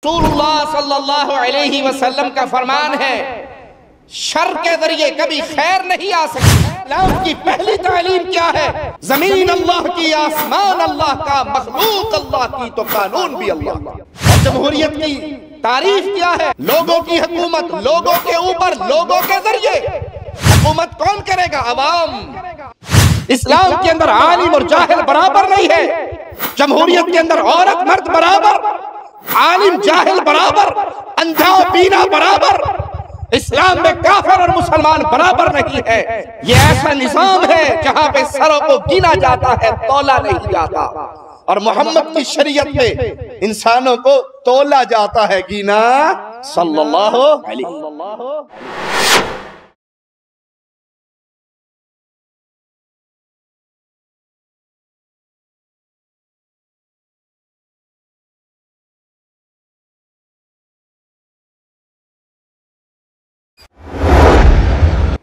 رسول اللہ صلی اللہ علیہ وسلم کا فرمان ہے شر کے ذریعے کبھی خیر نہیں آ سکتی۔ اسلام کی پہلی تعلیم کیا ہے؟ زمین اللہ کی، آسمان اللہ کا، مخلوق اللہ کی تو قانون بھی اللہ کا۔ اور جمہوریت کی تعریف کیا ہے؟ لوگوں کی حکومت، لوگوں کے اوپر، لوگوں کے ذریعے۔ حکومت کون کرے گا؟ عوام۔ اسلام کے اندر عالم اور جاہل برابر نہیں ہے، جمہوریت کے اندر عورت مرد برابر، عالم جاہل برابر، اندھا بینا برابر۔ اسلام میں کافر اور مسلمان برابر نہیں ہے۔ یہ ایسا نظام ہے جہاں پہ سروں کو گنا جاتا ہے، تولا نہیں جاتا، اور محمد کی شریعت میں انسانوں کو تولا جاتا ہے، گنا صلی اللہ علیہ وسلم۔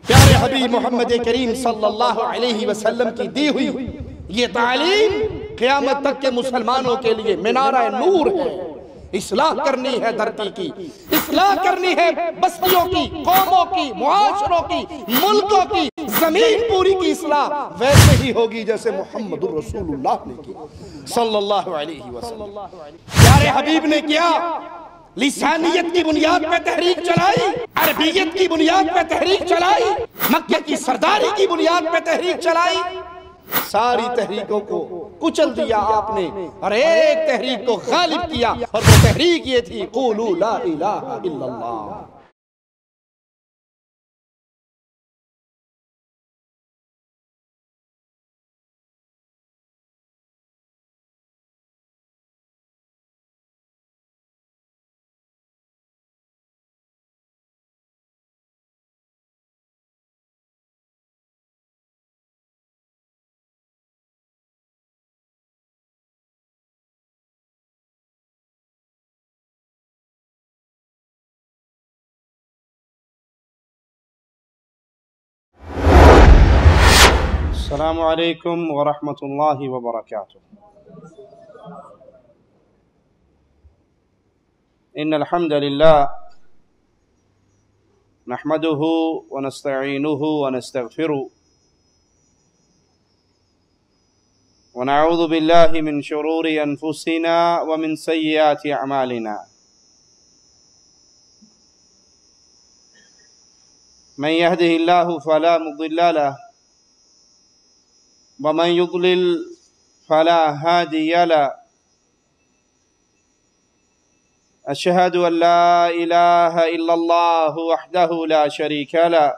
پیارے حبیب محمد کریم صلی اللہ علیہ وسلم کی دی ہوئی یہ تعلیم قیامت تک کے مسلمانوں کے لیے منارہ نور ہے۔ اصلاح کرنی ہے دھرتی کی، اصلاح کرنی ہے بستیوں کی، قوموں کی، معاشروں کی، ملکوں کی، زمین پوری کی اصلاح ویسے ہی ہوگی جیسے محمد رسول اللہ نے کی صلی اللہ علیہ وسلم۔ پیارے حبیب نے کیا؟ لسانیت کی بنیاد پہ تحریک چلائی، عربیت کی بنیاد پہ تحریک چلائی، مکہ کی سرداری کی بنیاد پہ تحریک چلائی۔ ساری تحریکوں کو کچل دیا آپ نے اور ایک تحریک کو غالب کیا، اور وہ تحریک یہ تھی قولوا لا الہ الا اللہ۔ السلام علیکم ورحمۃ اللہ وبرکاتہ۔ ان الحمد للہ نحمده ونستعینه ونستغفره ونعوذ باللہ من شرور انفسنا ومن سیئات اعمالنا، من يهده الله فلا مضل له ومن يضلل فلا هادي له، أشهد أن لا إله إلا الله وحده لا شريك له،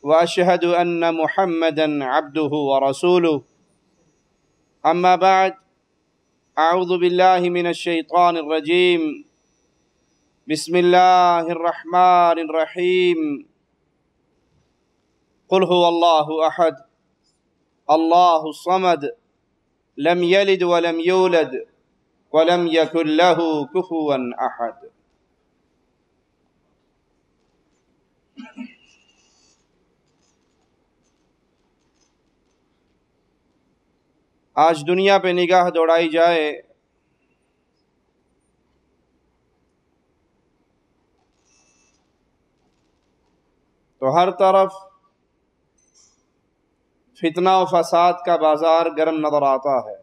وأشهد أن محمدا عبده ورسوله، أما بعد، أعوذ بالله من الشيطان الرجيم، بسم الله الرحمن الرحيم، قل هو الله أحد الله الصمد لم يلد ولم يولد ولم يكن له كفوا أحد۔ آج دنیا پہ نگاہ دوڑائی جائے تو ہر طرف فتنہ و فساد کا بازار گرم نظر آتا ہے۔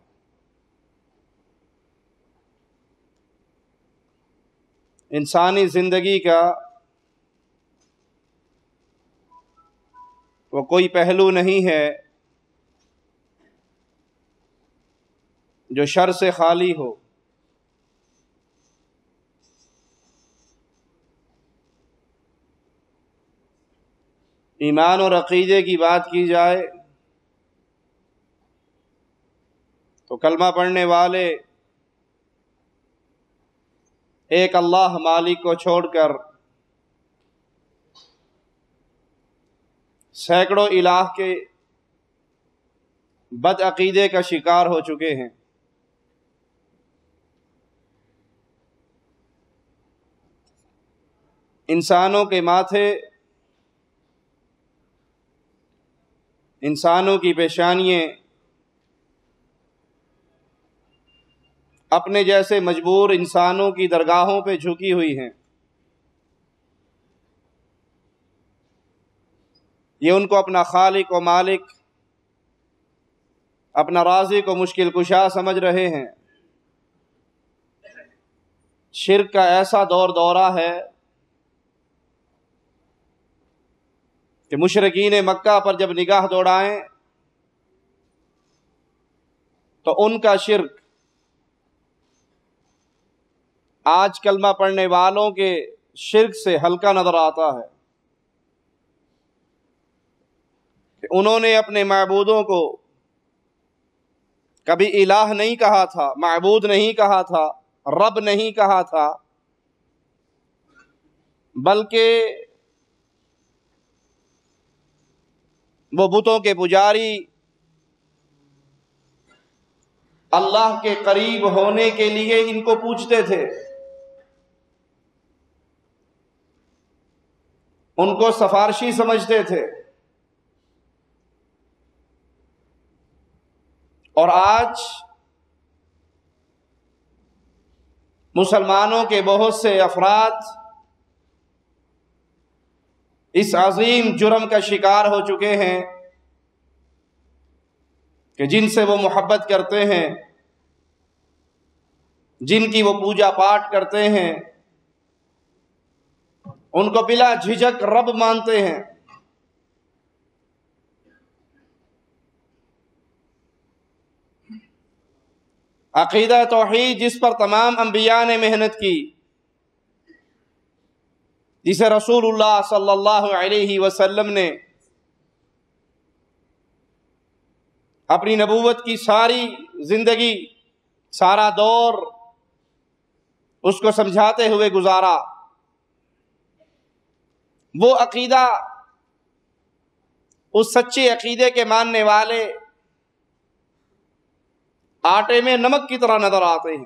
انسانی زندگی کا وہ کوئی پہلو نہیں ہے جو شر سے خالی ہو۔ ایمان اور عقیدے کی بات کی جائے تو کلمہ پڑھنے والے ایک اللہ مالک کو چھوڑ کر سینکڑوں الہ کے بد عقیدے کا شکار ہو چکے ہیں۔ انسانوں کے ماتھے، انسانوں کی پیشانییں اپنے جیسے مجبور انسانوں کی درگاہوں پہ جھکی ہوئی ہیں. یہ ان کو اپنا خالق و مالک، اپنا رازق و مشکل کشا سمجھ رہے ہیں. شرک کا ایسا دور دورہ ہے کہ مشرکین مکہ پر جب نگاہ دوڑائیں تو ان کا شرک آج کلمہ پڑھنے والوں کے شرک سے ہلکا نظر آتا ہے کہ انہوں نے اپنے معبودوں کو کبھی الہ نہیں کہا تھا، معبود نہیں کہا تھا، رب نہیں کہا تھا، بلکہ وہ بتوں کے پجاری اللہ کے قریب ہونے کے لیے ان کو پوجتے تھے، ان کو سفارشی سمجھتے تھے. اور آج مسلمانوں کے بہت سے افراد اس عظیم جرم کا شکار ہو چکے ہیں کہ جن سے وہ محبت کرتے ہیں، جن کی وہ پوجا پاٹ کرتے ہیں، ان کو بلا جھجک رب مانتے ہیں. عقیدہ توحید جس پر تمام انبیاء نے محنت کی، جسے رسول اللہ صلی اللہ علیہ وسلم نے اپنی نبوت کی ساری زندگی، سارا دور اس کو سمجھاتے ہوئے گزارا، وہ عقیدہ، اس سچے عقیدے کے ماننے والے آٹے میں نمک کی طرح نظر آتے ہیں.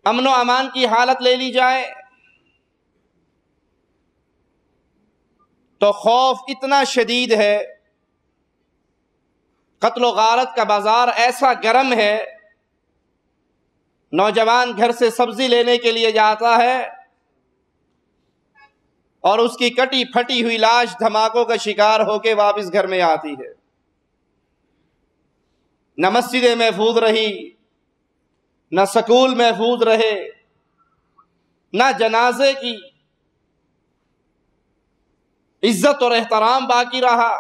امن و امان کی حالت لے لی جائے تو خوف اتنا شدید ہے، قتل و غارت کا بازار ایسا گرم ہے، نوجوان گھر سے سبزی لینے کے لیے جاتا ہے اور اس کی کٹی پھٹی ہوئی لاش دھماکوں کا شکار ہو کے واپس گھر میں آتی ہے. نہ مسجدیں محفوظ رہی، نہ سکول محفوظ رہے، نہ جنازے کی عزت اور احترام باقی رہا.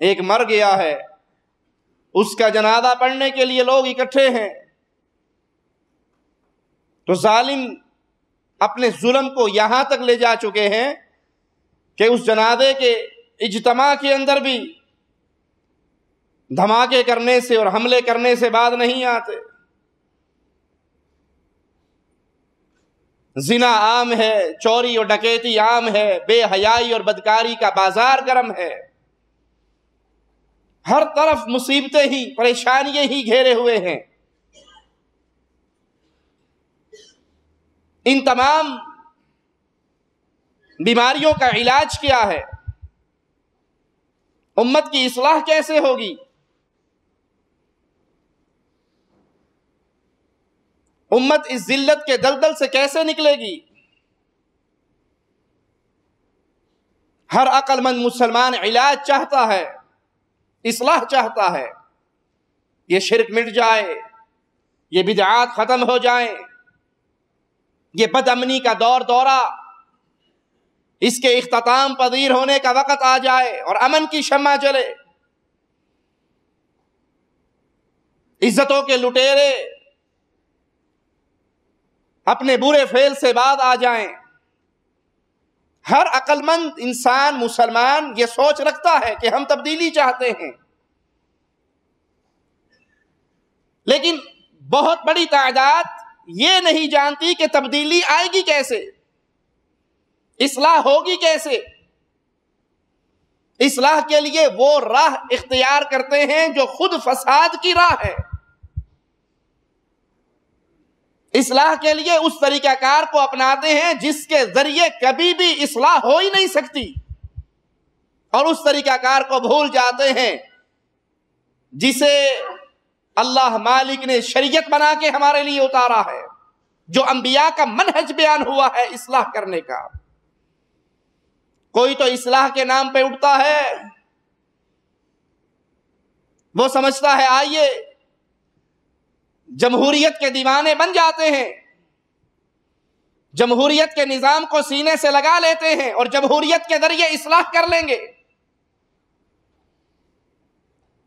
ایک مر گیا ہے، اس کا جنازہ پڑھنے کے لیے لوگ اکٹھے ہیں تو ظالم اپنے ظلم کو یہاں تک لے جا چکے ہیں کہ اس جنازے کے اجتماع کے اندر بھی دھماکے کرنے سے اور حملے کرنے سے بعد نہیں آتے. زنا عام ہے، چوری اور ڈکیتی عام ہے، بے حیائی اور بدکاری کا بازار گرم ہے، ہر طرف مصیبتیں ہی، پریشانیاں ہی گھیرے ہوئے ہیں. ان تمام بیماریوں کا علاج کیا ہے؟ امت کی اصلاح کیسے ہوگی؟ امت اس ذلت کے دلدل سے کیسے نکلے گی؟ ہر عقل مند مسلمان علاج چاہتا ہے، اصلاح چاہتا ہے. یہ شرک مٹ جائے، یہ بدعات ختم ہو جائیں، یہ بد امنی کا دور دورہ اس کے اختتام پذیر ہونے کا وقت آ جائے اور امن کی شمع جلے، عزتوں کے لٹیرے اپنے برے فعل سے بعد آ جائیں. ہر عقل مند انسان مسلمان یہ سوچ رکھتا ہے کہ ہم تبدیلی چاہتے ہیں، لیکن بہت بڑی تعداد یہ نہیں جانتی کہ تبدیلی آئے گی کیسے، اصلاح ہوگی کیسے. اصلاح کے لیے وہ راہ اختیار کرتے ہیں جو خود فساد کی راہ ہے. اصلاح کے لیے اس طریقہ کار کو اپناتے ہیں جس کے ذریعے کبھی بھی اصلاح ہو ہی نہیں سکتی، اور اس طریقہ کار کو بھول جاتے ہیں جسے اللہ مالک نے شریعت بنا کے ہمارے لیے اتارا ہے، جو انبیاء کا منہج بیان ہوا ہے اصلاح کرنے کا۔ کوئی تو اصلاح کے نام پہ اٹھتا ہے، وہ سمجھتا ہے آئیے جمہوریت کے دیوانے بن جاتے ہیں، جمہوریت کے نظام کو سینے سے لگا لیتے ہیں اور جمہوریت کے ذریعے اصلاح کر لیں گے۔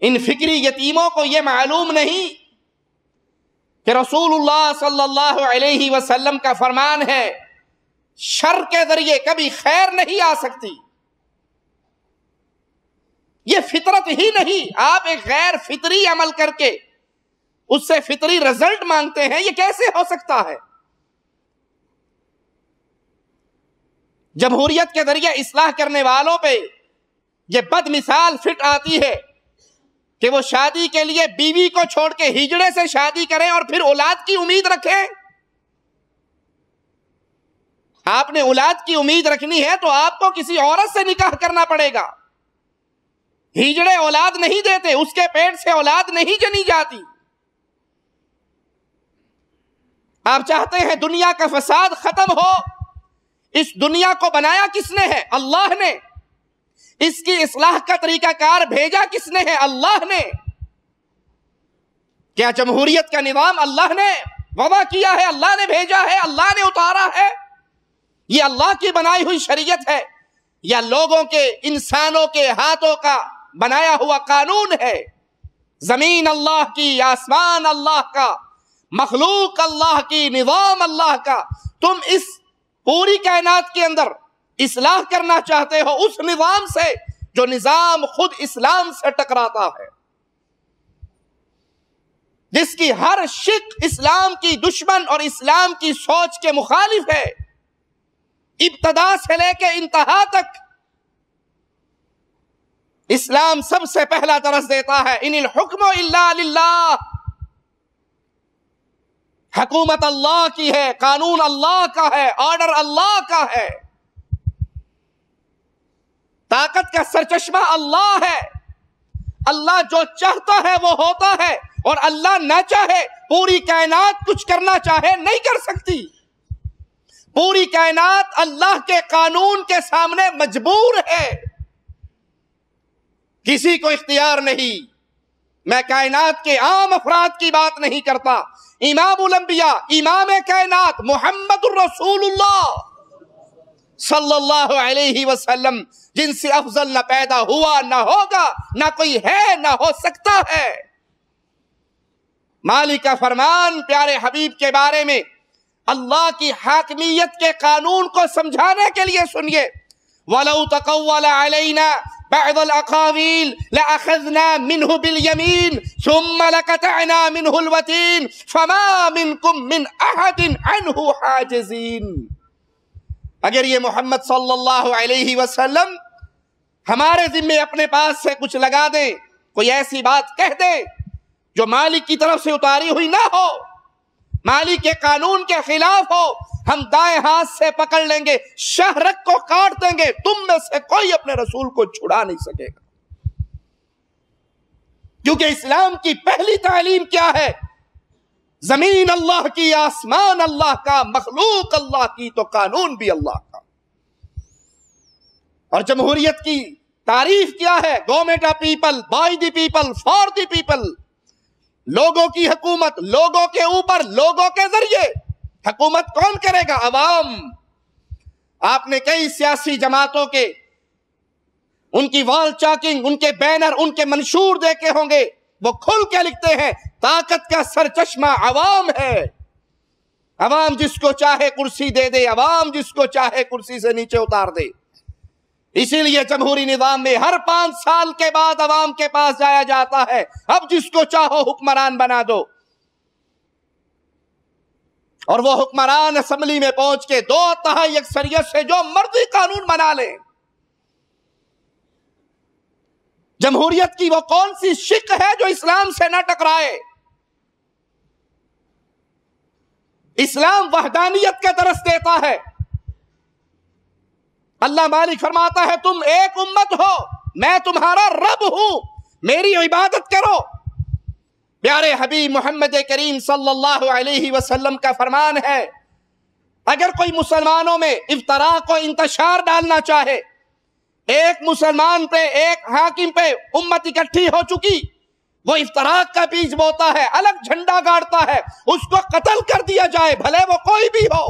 ان فکری یتیموں کو یہ معلوم نہیں کہ رسول اللہ صلی اللہ علیہ وسلم کا فرمان ہے شر کے ذریعے کبھی خیر نہیں آ سکتی۔ یہ فطرت ہی نہیں، آپ ایک غیر فطری عمل کر کے اس سے فطری رزلٹ مانگتے ہیں، یہ کیسے ہو سکتا ہے؟ جمہوریت کے ذریعے اصلاح کرنے والوں پہ یہ بد مثال فٹ آتی ہے کہ وہ شادی کے لیے بیوی کو چھوڑ کے ہجڑے سے شادی کریں اور پھر اولاد کی امید رکھیں۔ آپ نے اولاد کی امید رکھنی ہے تو آپ کو کسی عورت سے نکاح کرنا پڑے گا۔ ہجڑے اولاد نہیں دیتے، اس کے پیٹ سے اولاد نہیں جنی جاتی۔ آپ چاہتے ہیں دنیا کا فساد ختم ہو، اس دنیا کو بنایا کس نے ہے؟ اللہ نے۔ اس کی اصلاح کا طریقہ کار بھیجا کس نے ہے؟ اللہ نے۔ کیا جمہوریت کا نظام اللہ نے وضع کیا ہے، اللہ نے بھیجا ہے، اللہ نے اتارا ہے؟ یہ اللہ کی بنائی ہوئی شریعت ہے یا لوگوں کے، انسانوں کے ہاتھوں کا بنایا ہوا قانون ہے؟ زمین اللہ کی، آسمان اللہ کا، مخلوق اللہ کی، نظام اللہ کا۔ تم اس پوری کائنات کے اندر اصلاح کرنا چاہتے ہو اس نظام سے جو نظام خود اسلام سے ٹکراتا ہے، جس کی ہر شق اسلام کی دشمن اور اسلام کی سوچ کے مخالف ہے، ابتدا سے لے کے انتہا تک۔ اسلام سب سے پہلا درس دیتا ہے ان الحکم الا للہ، حکومت اللہ کی ہے، قانون اللہ کا ہے، آرڈر اللہ کا ہے، طاقت کا سرچشمہ اللہ ہے۔ اللہ جو چاہتا ہے وہ ہوتا ہے، اور اللہ نہ چاہے، پوری کائنات کچھ کرنا چاہے نہیں کر سکتی۔ پوری کائنات اللہ کے قانون کے سامنے مجبور ہے، کسی کو اختیار نہیں۔ میں کائنات کے عام افراد کی بات نہیں کرتا، امام الانبیاء، امام کائنات محمد الرسول اللہ صلی اللہ علیہ وسلم، جن سے افضل نہ پیدا ہوا، نہ ہوگا، نہ کوئی ہے، نہ ہو سکتا ہے۔ مالک کا فرمان پیارے حبیب کے بارے میں اللہ کی حاکمیت کے قانون کو سمجھانے کے لیے سنیے۔ وَلَوْ تَقَوَّلَ عَلَيْنَا بَعْضَ الْأَقَاوِيلِ لَأَخَذْنَا مِنْهُ بِالْيَمِينِ ثُمَّ لَقَطَعْنَا مِنْهُ الْوَتِينَ فَمَا مِنْكُمْ مِنْ أَحَدٍ عَنْهُ حَاجِزِينَ۔ اگر یہ محمد صلی اللہ علیہ وسلم ہمارے ذمے اپنے پاس سے کچھ لگا دیں، کوئی ایسی بات کہہ دے جو مالک کی طرف سے اتاری ہوئی نہ ہو، مالک کے قانون کے خلاف ہو، ہم دائیں ہاتھ سے پکڑ لیں گے، شہرک کو کاٹ دیں گے، تم میں سے کوئی اپنے رسول کو چھڑا نہیں سکے گا۔ کیونکہ اسلام کی پہلی تعلیم کیا ہے؟ زمین اللہ کی، آسمان اللہ کا، مخلوق اللہ کی تو قانون بھی اللہ کا۔ اور جمہوریت کی تعریف کیا ہے؟ Government of people, by the people, for the people. لوگوں کی حکومت، لوگوں کے اوپر، لوگوں کے ذریعے۔ حکومت کون کرے گا؟ عوام۔ آپ نے کئی سیاسی جماعتوں کے، ان کی وال چاکنگ، ان کے بینر، ان کے منشور دیکھے ہوں گے، وہ کھل کے لکھتے ہیں طاقت کا سرچشمہ عوام ہے۔ عوام جس کو چاہے کرسی دے دے، عوام جس کو چاہے کرسی سے نیچے اتار دے۔ اسی لیے جمہوری نظام میں ہر 5 سال کے بعد عوام کے پاس جایا جاتا ہے، اب جس کو چاہو حکمران بنا دو، اور وہ حکمران اسمبلی میں پہنچ کے 2/3 اکثریت سے جو مرضی قانون بنا لے۔ جمہوریت کی وہ کون سی شق ہے جو اسلام سے نہ ٹکرائے؟ اسلام وحدانیت کا درس دیتا ہے۔ اللہ مالک فرماتا ہے تم ایک امت ہو، میں تمہارا رب ہوں، میری عبادت کرو، پیارے حبیب محمد کریم صلی اللہ علیہ وسلم کا فرمان ہے، اگر کوئی مسلمانوں میں افتراق و انتشار ڈالنا چاہے، ایک مسلمان پہ، ایک حاکم پہ امت اکٹھی ہو چکی، وہ افتراق کا بیج بوتا ہے، الگ جھنڈا گاڑتا ہے، اس کو قتل کر دیا جائے، بھلے وہ کوئی بھی ہو۔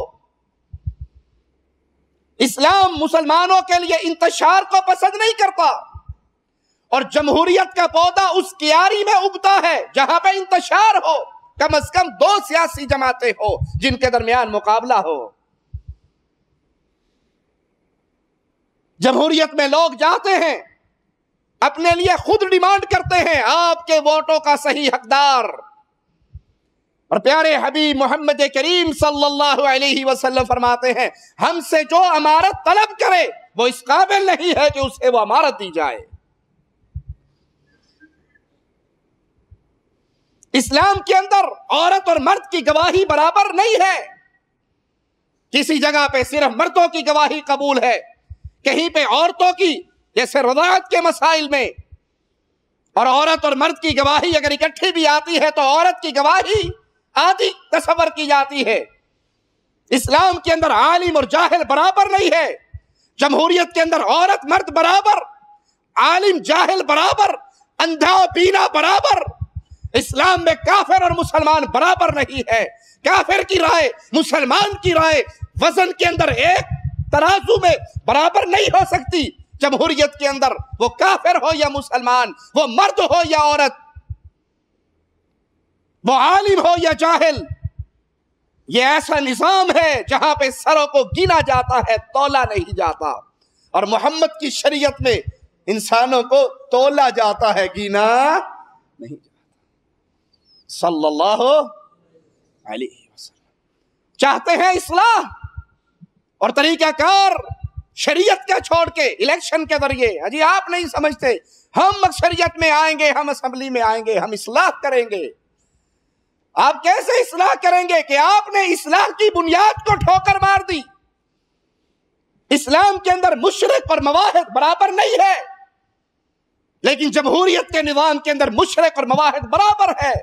اسلام مسلمانوں کے لیے انتشار کو پسند نہیں کرتا، اور جمہوریت کا پودا اس کیاری میں اگتا ہے جہاں پہ انتشار ہو، کم از کم دو سیاسی جماعتیں ہو جن کے درمیان مقابلہ ہو۔ جمہوریت میں لوگ جاتے ہیں، اپنے لیے خود ڈیمانڈ کرتے ہیں آپ کے ووٹوں کا صحیح حقدار، اور پیارے حبیب محمد کریم صلی اللہ علیہ وسلم فرماتے ہیں ہم سے جو امارت طلب کرے وہ اس قابل نہیں ہے کہ اسے وہ امارت دی جائے۔ اسلام کے اندر عورت اور مرد کی گواہی برابر نہیں ہے، کسی جگہ پہ صرف مردوں کی گواہی قبول ہے، کہیں پہ عورتوں کی، جیسے رضاعت کے مسائل میں، اور عورت اور مرد کی گواہی اگر اکٹھی بھی آتی ہے تو عورت کی گواہی آدھی تصور کی جاتی ہے۔ اسلام کے اندر عالم اور جاہل برابر نہیں ہے، جمہوریت کے اندر عورت مرد برابر، عالم جاہل برابر، اندھا بینا برابر۔ اسلام میں کافر اور مسلمان برابر نہیں ہے، کافر کی رائے مسلمان کی رائے وزن کے اندر ایک ترازو میں برابر نہیں ہو سکتی۔ جمہوریت کے اندر وہ کافر ہو یا مسلمان، وہ مرد ہو یا عورت، وہ عالم ہو یا جاہل، یہ ایسا نظام ہے جہاں پہ سروں کو گنا جاتا ہے، تولا نہیں جاتا، اور محمد کی شریعت میں انسانوں کو تولا جاتا ہے، گنا نہیں جاتا، صلی اللہ علیہ وسلم۔ چاہتے ہیں اصلاح اور طریقہ کار شریعت کا چھوڑ کے الیکشن کے ذریعے، اجی آپ نہیں سمجھتے ہم اکثریت میں آئیں گے، ہم اسمبلی میں آئیں گے، ہم اصلاح کریں گے۔ آپ کیسے اصلاح کریں گے کہ آپ نے اصلاح کی بنیاد کو ٹھوکر مار دی؟ اسلام کے اندر مشرق اور مواحد برابر نہیں ہے، لیکن جمہوریت کے نظام کے اندر مشرق اور مواحد برابر ہے۔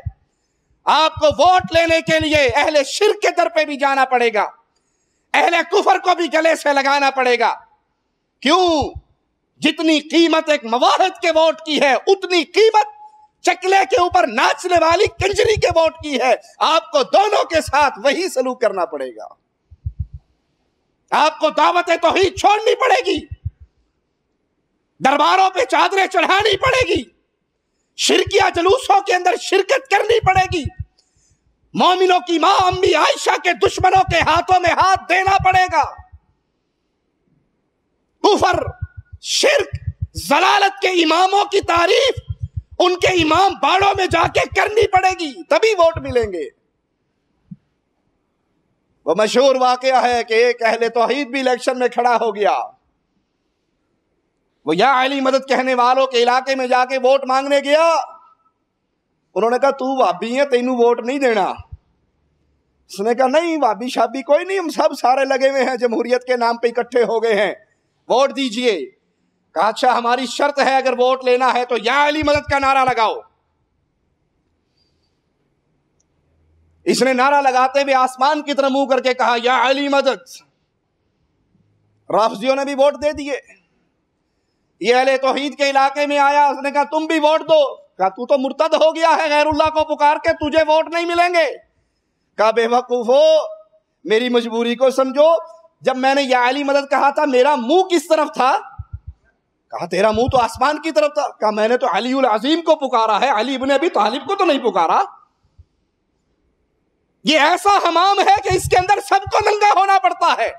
آپ کو ووٹ لینے کے لیے اہل شرک کے در پہ بھی جانا پڑے گا، اہل کفر کو بھی گلے سے لگانا پڑے گا۔ کیوں؟ جتنی قیمت ایک مواحد کے ووٹ کی ہے اتنی قیمت چکلے کے اوپر ناچنے والی کنجری کے ووٹ کی ہے۔ آپ کو دونوں کے ساتھ وہی سلوک کرنا پڑے گا، آپ کو دعوت توحید چھوڑنی پڑے گی، درباروں پہ چادریں چڑھانی پڑے گی، شرکیہ جلوسوں کے اندر شرکت کرنی پڑے گی، مومنوں کی ماں امی عائشہ کے دشمنوں کے ہاتھوں میں ہاتھ دینا پڑے گا، کفر، شرک، ضلالت کے اماموں کی تعریف ان کے امام باڑوں میں جا کے کرنی پڑے گی، تبھی ووٹ ملیں گے۔ وہ مشہور واقعہ ہے کہ ایک اہل توحید بھی الیکشن میں کھڑا ہو گیا، وہ یا علی مدد کہنے والوں کے علاقے میں جا کے ووٹ مانگنے گیا، انہوں نے کہا تو وابی ہے، تینوں ووٹ نہیں دینا۔ اس نے کہا نہیں وابی شابی کوئی نہیں، ہم سب سارے لگے ہوئے ہیں، جمہوریت کے نام پہ اکٹھے ہو گئے ہیں، ووٹ دیجئے۔ کہا اچھا ہماری شرط ہے اگر ووٹ لینا ہے تو یا علی مدد کا نعرہ لگاؤ۔ اس نے نعرہ لگاتے ہوئے آسمان کی طرف منہ کر کے کہا یا علی مدد۔ رافضیوں نے بھی ووٹ دے دیے، یہ اہل توحید کے علاقے میں آیا، اس نے کہا تم بھی ووٹ دو، کہا تو تو مرتد ہو گیا ہے، غیر اللہ کو پکار کے تجھے ووٹ نہیں ملیں گے۔ کہا بے وقوفو میری مجبوری کو سمجھو، جب میں نے یا علی مدد کہا تھا میرا منہ کس طرف تھا؟ کہا تیرا منہ تو آسمان کی طرف تھا۔ کہا میں نے تو علی العظیم کو پکارا ہے، علی ابن ابی طالب کو تو نہیں پکارا۔ یہ ایسا حمام ہے کہ اس کے اندر سب کو ننگا ہونا پڑتا ہے،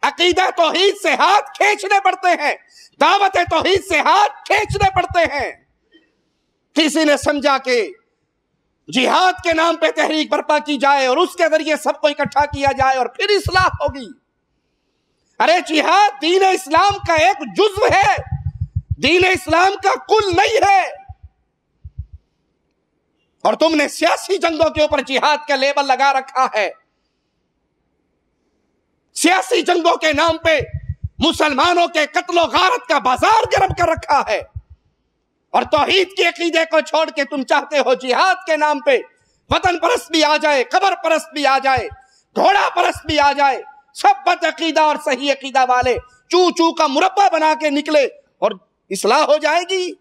عقیدہ توحید سے ہاتھ کھینچنے پڑتے ہیں، دعوت توحید سے ہاتھ کھینچنے پڑتے ہیں۔ کسی نے سمجھا کہ جہاد کے نام پہ تحریک برپا کی جائے اور اس کے ذریعے سب کو اکٹھا کیا جائے اور پھر اصلاح ہوگی۔ ارے جہاد دین اسلام کا ایک جزو ہے، دین اسلام کا کل نہیں ہے، اور تم نے سیاسی جنگوں کے اوپر جہاد کا لیبل لگا رکھا ہے، سیاسی جنگوں کے نام پہ مسلمانوں کے قتل و غارت کا بازار گرم کر رکھا ہے۔ اور توحید کے عقیدے کو چھوڑ کے تم چاہتے ہو جہاد کے نام پہ وطن پرست بھی آ جائے, قبر پرست بھی آ جائے, گھوڑا پرست بھی آ جائے, سب بد عقیدہ اور صحیح عقیدہ والے چو چو کا مربع بنا کے نکلے اور اصلاح ہو جائے گی.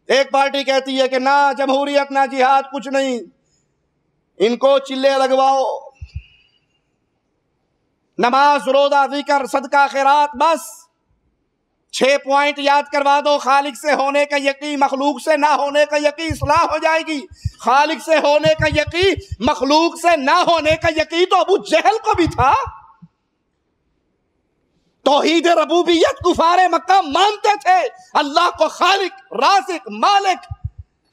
ایک پارٹی کہتی ہے کہ نہ جمہوریت نہ جہاد کچھ نہیں, ان کو چلے لگواؤ, نماز روزہ ذکر صدقہ خیرات بس 6 پوائنٹ یاد کروا دو. خالق سے ہونے کا یقین, مخلوق سے نہ ہونے کا یقین, اصلاح ہو جائے گی. خالق سے ہونے کا یقین, مخلوق سے نہ ہونے کا یقین تو ابو جہل کو بھی تھا. توحید ربوبیت کفار مکہ مانتے تھے, اللہ کو خالق, رازق, مالک,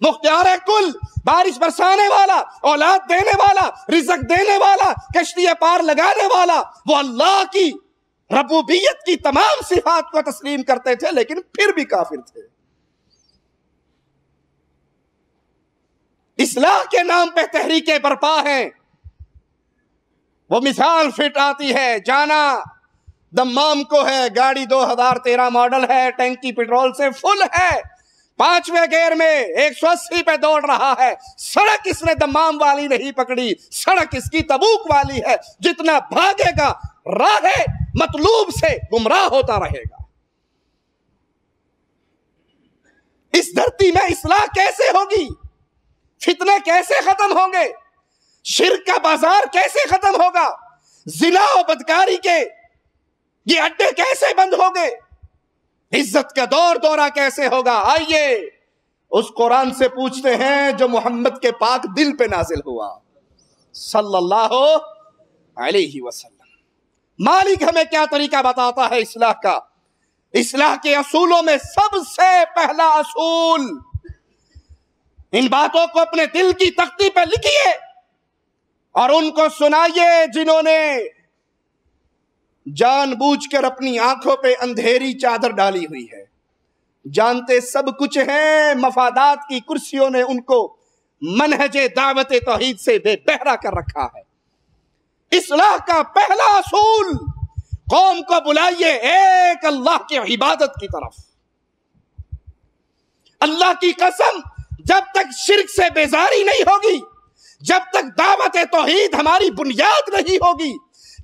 مختار کل, بارش برسانے والا, اولاد دینے والا, رزق دینے والا, کشتی پار لگانے والا, وہ اللہ کی ربوبیت کی تمام صفات کو تسلیم کرتے تھے, لیکن پھر بھی کافر تھے. اصلاح کے نام پہ تحریکیں برپا ہیں. وہ مثال فٹ آتی ہے, جانا دمام کو ہے, گاڑی 2013 ماڈل ہے, ٹینکی پیٹرول سے فل ہے, 5ویں گیئر میں 180 پہ دوڑ رہا ہے. سڑک اس نے دمام والی نہیں پکڑی, سڑک اس کی تبوک والی ہے. جتنا بھاگے گا راہ مطلوب سے گمراہ ہوتا رہے گا. اس دھرتی میں اصلاح کیسے ہوگی؟ فتنے کیسے ختم ہوں گے؟ شرک کا بازار کیسے ختم ہوگا؟ زنا و بدکاری کے یہ اڈے کیسے بند ہوں گے؟ عزت کا دورہ کیسے ہوگا؟ آئیے اس قرآن سے پوچھتے ہیں جو محمد کے پاک دل پہ نازل ہوا صلی اللہ علیہ وسلم. مالک ہمیں کیا طریقہ بتاتا ہے اصلاح کا؟ اصلاح کے اصولوں میں سب سے پہلا اصول, ان باتوں کو اپنے دل کی تختی پہ لکھیے اور ان کو سنائیے جنہوں نے جان بوجھ کر اپنی آنکھوں پہ اندھیری چادر ڈالی ہوئی ہے. جانتے سب کچھ ہیں, مفادات کی کرسیوں نے ان کو منہج دعوت توحید سے بے بہرا کر رکھا ہے. اصلاح کا پہلا اصول, قوم کو بلائیے ایک اللہ کی عبادت کی طرف. اللہ کی قسم, جب تک شرک سے بیزاری نہیں ہوگی, جب تک دعوت توحید ہماری بنیاد نہیں ہوگی,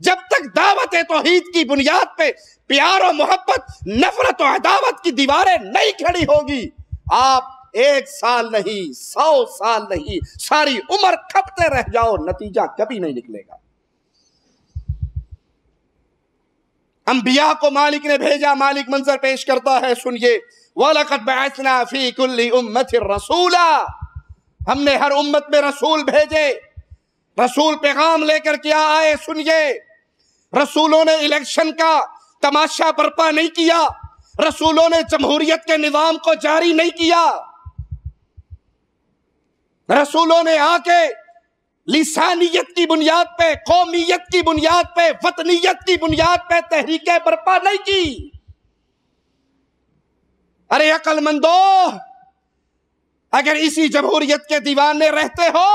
جب تک دعوت توحید کی بنیاد پہ پیار و محبت, نفرت و عداوت کی دیواریں نہیں کھڑی ہوگی, آپ 1 سال نہیں, 100 سال نہیں, ساری عمر کھپتے رہ جاؤ, نتیجہ کبھی نہیں نکلے گا. انبیاء کو مالک نے بھیجا, مالک منظر پیش کرتا ہے, سنیے. وَلَقَدْ بَعَثْنَا فِي كُلِّ أُمَّةٍ رَسُولًا, ہم نے ہر امت میں رسول بھیجے. رسول پیغام لے کر کیا آئے؟ سنیے. رسولوں نے الیکشن کا تماشا برپا نہیں کیا, رسولوں نے جمہوریت کے نظام کو جاری نہیں کیا, رسولوں نے آ کے لسانیت کی بنیاد پہ, قومیت کی بنیاد پہ, وطنیت کی بنیاد پہ تحریکیں برپا نہیں کی. ارے عقل مندو, اگر اسی جمہوریت کے دیوانے رہتے ہو,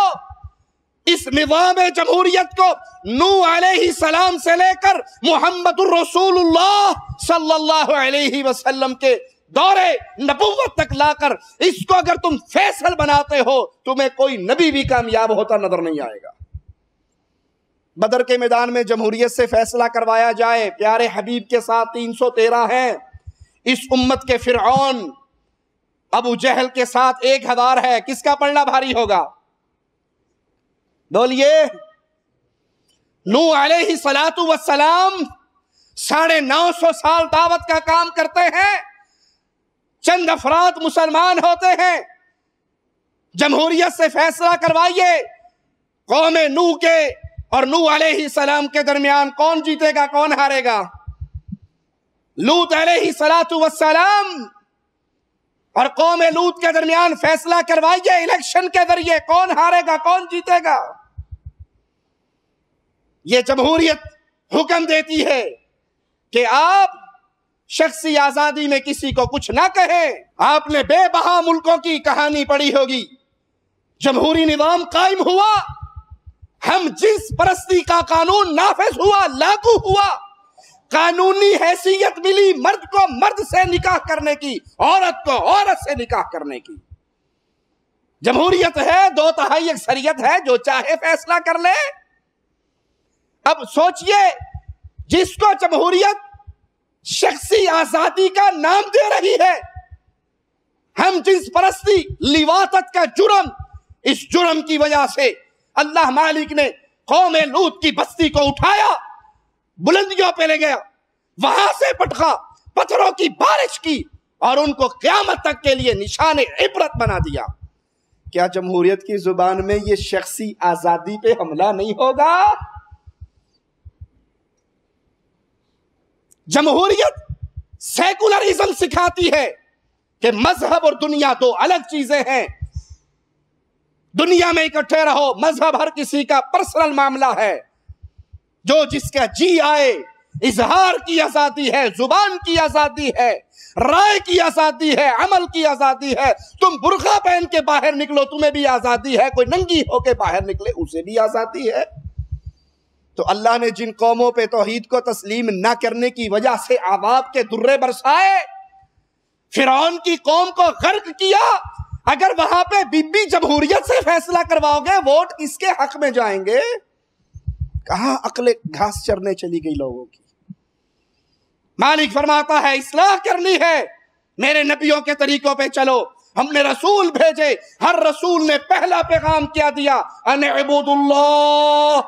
اس نظام جمہوریت کو نوح علیہ السلام سے لے کر محمد الرسول اللہ صلی اللہ علیہ وسلم کے دورے نبوت تک لا کر اس کو اگر تم فیصل بناتے ہو, تمہیں کوئی نبی بھی کامیاب ہوتا نظر نہیں آئے گا. بدر کے میدان میں جمہوریت سے فیصلہ کروایا جائے, پیارے حبیب کے ساتھ 313 ہیں, اس امت کے فرعون ابو جہل کے ساتھ 1000 ہے, کس کا پڑنا بھاری ہوگا؟ بولیے. نوح علیہ السلام 950 سال دعوت کا کام کرتے ہیں, چند افراد مسلمان ہوتے ہیں. جمہوریت سے فیصلہ کروائیے, قوم نوح کے اور نوح علیہ السلام کے درمیان کون جیتے گا, کون ہارے گا؟ لوط علیہ السلام اور قوم لوط کے درمیان فیصلہ کروائیے الیکشن کے ذریعے, کون ہارے گا, کون جیتے گا؟ یہ جمہوریت حکم دیتی ہے کہ آپ شخصی آزادی میں کسی کو کچھ نہ کہیں. آپ نے بے بہا ملکوں کی کہانی پڑھی ہوگی. جمہوری نظام قائم ہوا, ہم جنس پرستی کا قانون نافذ ہوا, لاگو ہوا, قانونی حیثیت ملی مرد کو مرد سے نکاح کرنے کی، عورت کو عورت سے نکاح کرنے کی۔ جمہوریت ہے، 2/3 اکثریت ہے، جو چاہے فیصلہ کر لے۔ اب سوچئے، جس کو جمہوریت شخصی آزادی کا نام دے رہی ہے، ہم جنس پرستی، لواطت کا جرم، اس جرم کی وجہ سے اللہ مالک نے قوم لوط کی بستی کو اٹھایا، بلندیوں پہ لے گیا، وہاں سے پٹخا، پتھروں کی بارش کی اور ان کو قیامت تک کے لیے نشان عبرت بنا دیا۔ کیا جمہوریت کی زبان میں یہ شخصی آزادی پہ حملہ نہیں ہوگا؟ جمہوریت سیکولرزم سکھاتی ہے کہ مذہب اور دنیا دو الگ چیزیں ہیں، دنیا میں اکٹھے رہو، مذہب ہر کسی کا پرسنل معاملہ ہے، جو جس کا جی آئے، اظہار کی آزادی ہے، زبان کی آزادی ہے، رائے کی آزادی ہے، عمل کی آزادی ہے۔ تم برقع پہن کے باہر نکلو، تمہیں بھی آزادی ہے، کوئی ننگی ہو کے باہر نکلے، اسے بھی آزادی ہے۔ تو اللہ نے جن قوموں پہ توحید کو تسلیم نہ کرنے کی وجہ سے عذاب کے درے برسائے، فرعون کی قوم کو غرق کیا، اگر وہاں پہ بی بی جمہوریت سے فیصلہ کرواؤ گے، ووٹ کس کے حق میں جائیں گے؟ کہاں عقل گھاس چرنے چلی گئی لوگوں کی؟ مالک فرماتا ہے اصلاح کرنی ہے، میرے نبیوں کے طریقوں پہ چلو، ہم نے رسول بھیجے، ہر رسول نے پہلا پیغام کیا دیا، ان اعبدوا اللہ،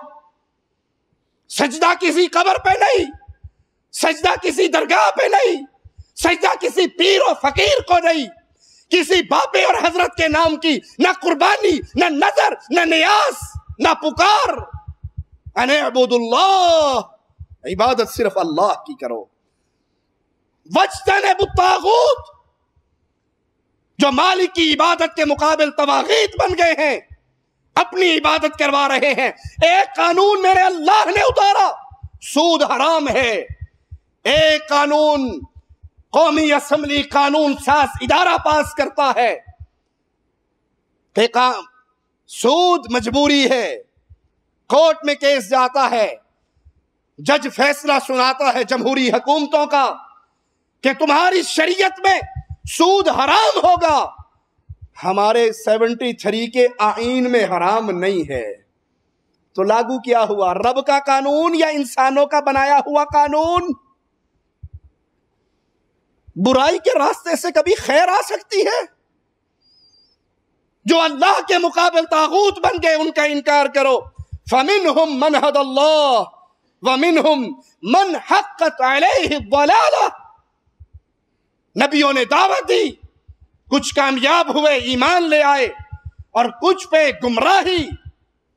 سجدہ کسی قبر پہ نہیں، سجدہ کسی درگاہ پہ نہیں، سجدہ کسی پیر و فقیر کو نہیں، کسی باپے اور حضرت کے نام کی نہ قربانی، نہ نظر، نہ نیاز، نہ پکار۔ ان اعبدوا اللہ، عبادت صرف اللہ کی کرو۔ واجتنبوا الطاغوت، جو مالک کی عبادت کے مقابل طواغیت بن گئے ہیں، اپنی عبادت کروا رہے ہیں۔ ایک قانون میرے اللہ نے اتارا، سود حرام ہے۔ ایک قانون قومی اسمبلی قانون ساز ادارہ پاس کرتا ہے کہ سود مجبوری ہے، کورٹ میں کیس جاتا ہے، جج فیصلہ سناتا ہے جمہوری حکومتوں کا کہ تمہاری شریعت میں سود حرام ہوگا، ہمارے 73 کے آئین میں حرام نہیں ہے۔ تو لاگو کیا ہوا؟ رب کا قانون یا انسانوں کا بنایا ہوا قانون؟ برائی کے راستے سے کبھی خیر آ سکتی ہے؟ جو اللہ کے مقابل طاغوت بن گئے ان کا انکار کرو۔ فَمِنْهُمْ مَنْ هَدَى اللَّهُ وَمِنْهُمْ مَنْ حَقَّتْ عَلَيْهِ الضَّلَالَةُ، نبیوں نے دعوت دی، کچھ کامیاب ہوئے، ایمان لے آئے، اور کچھ پہ گمراہی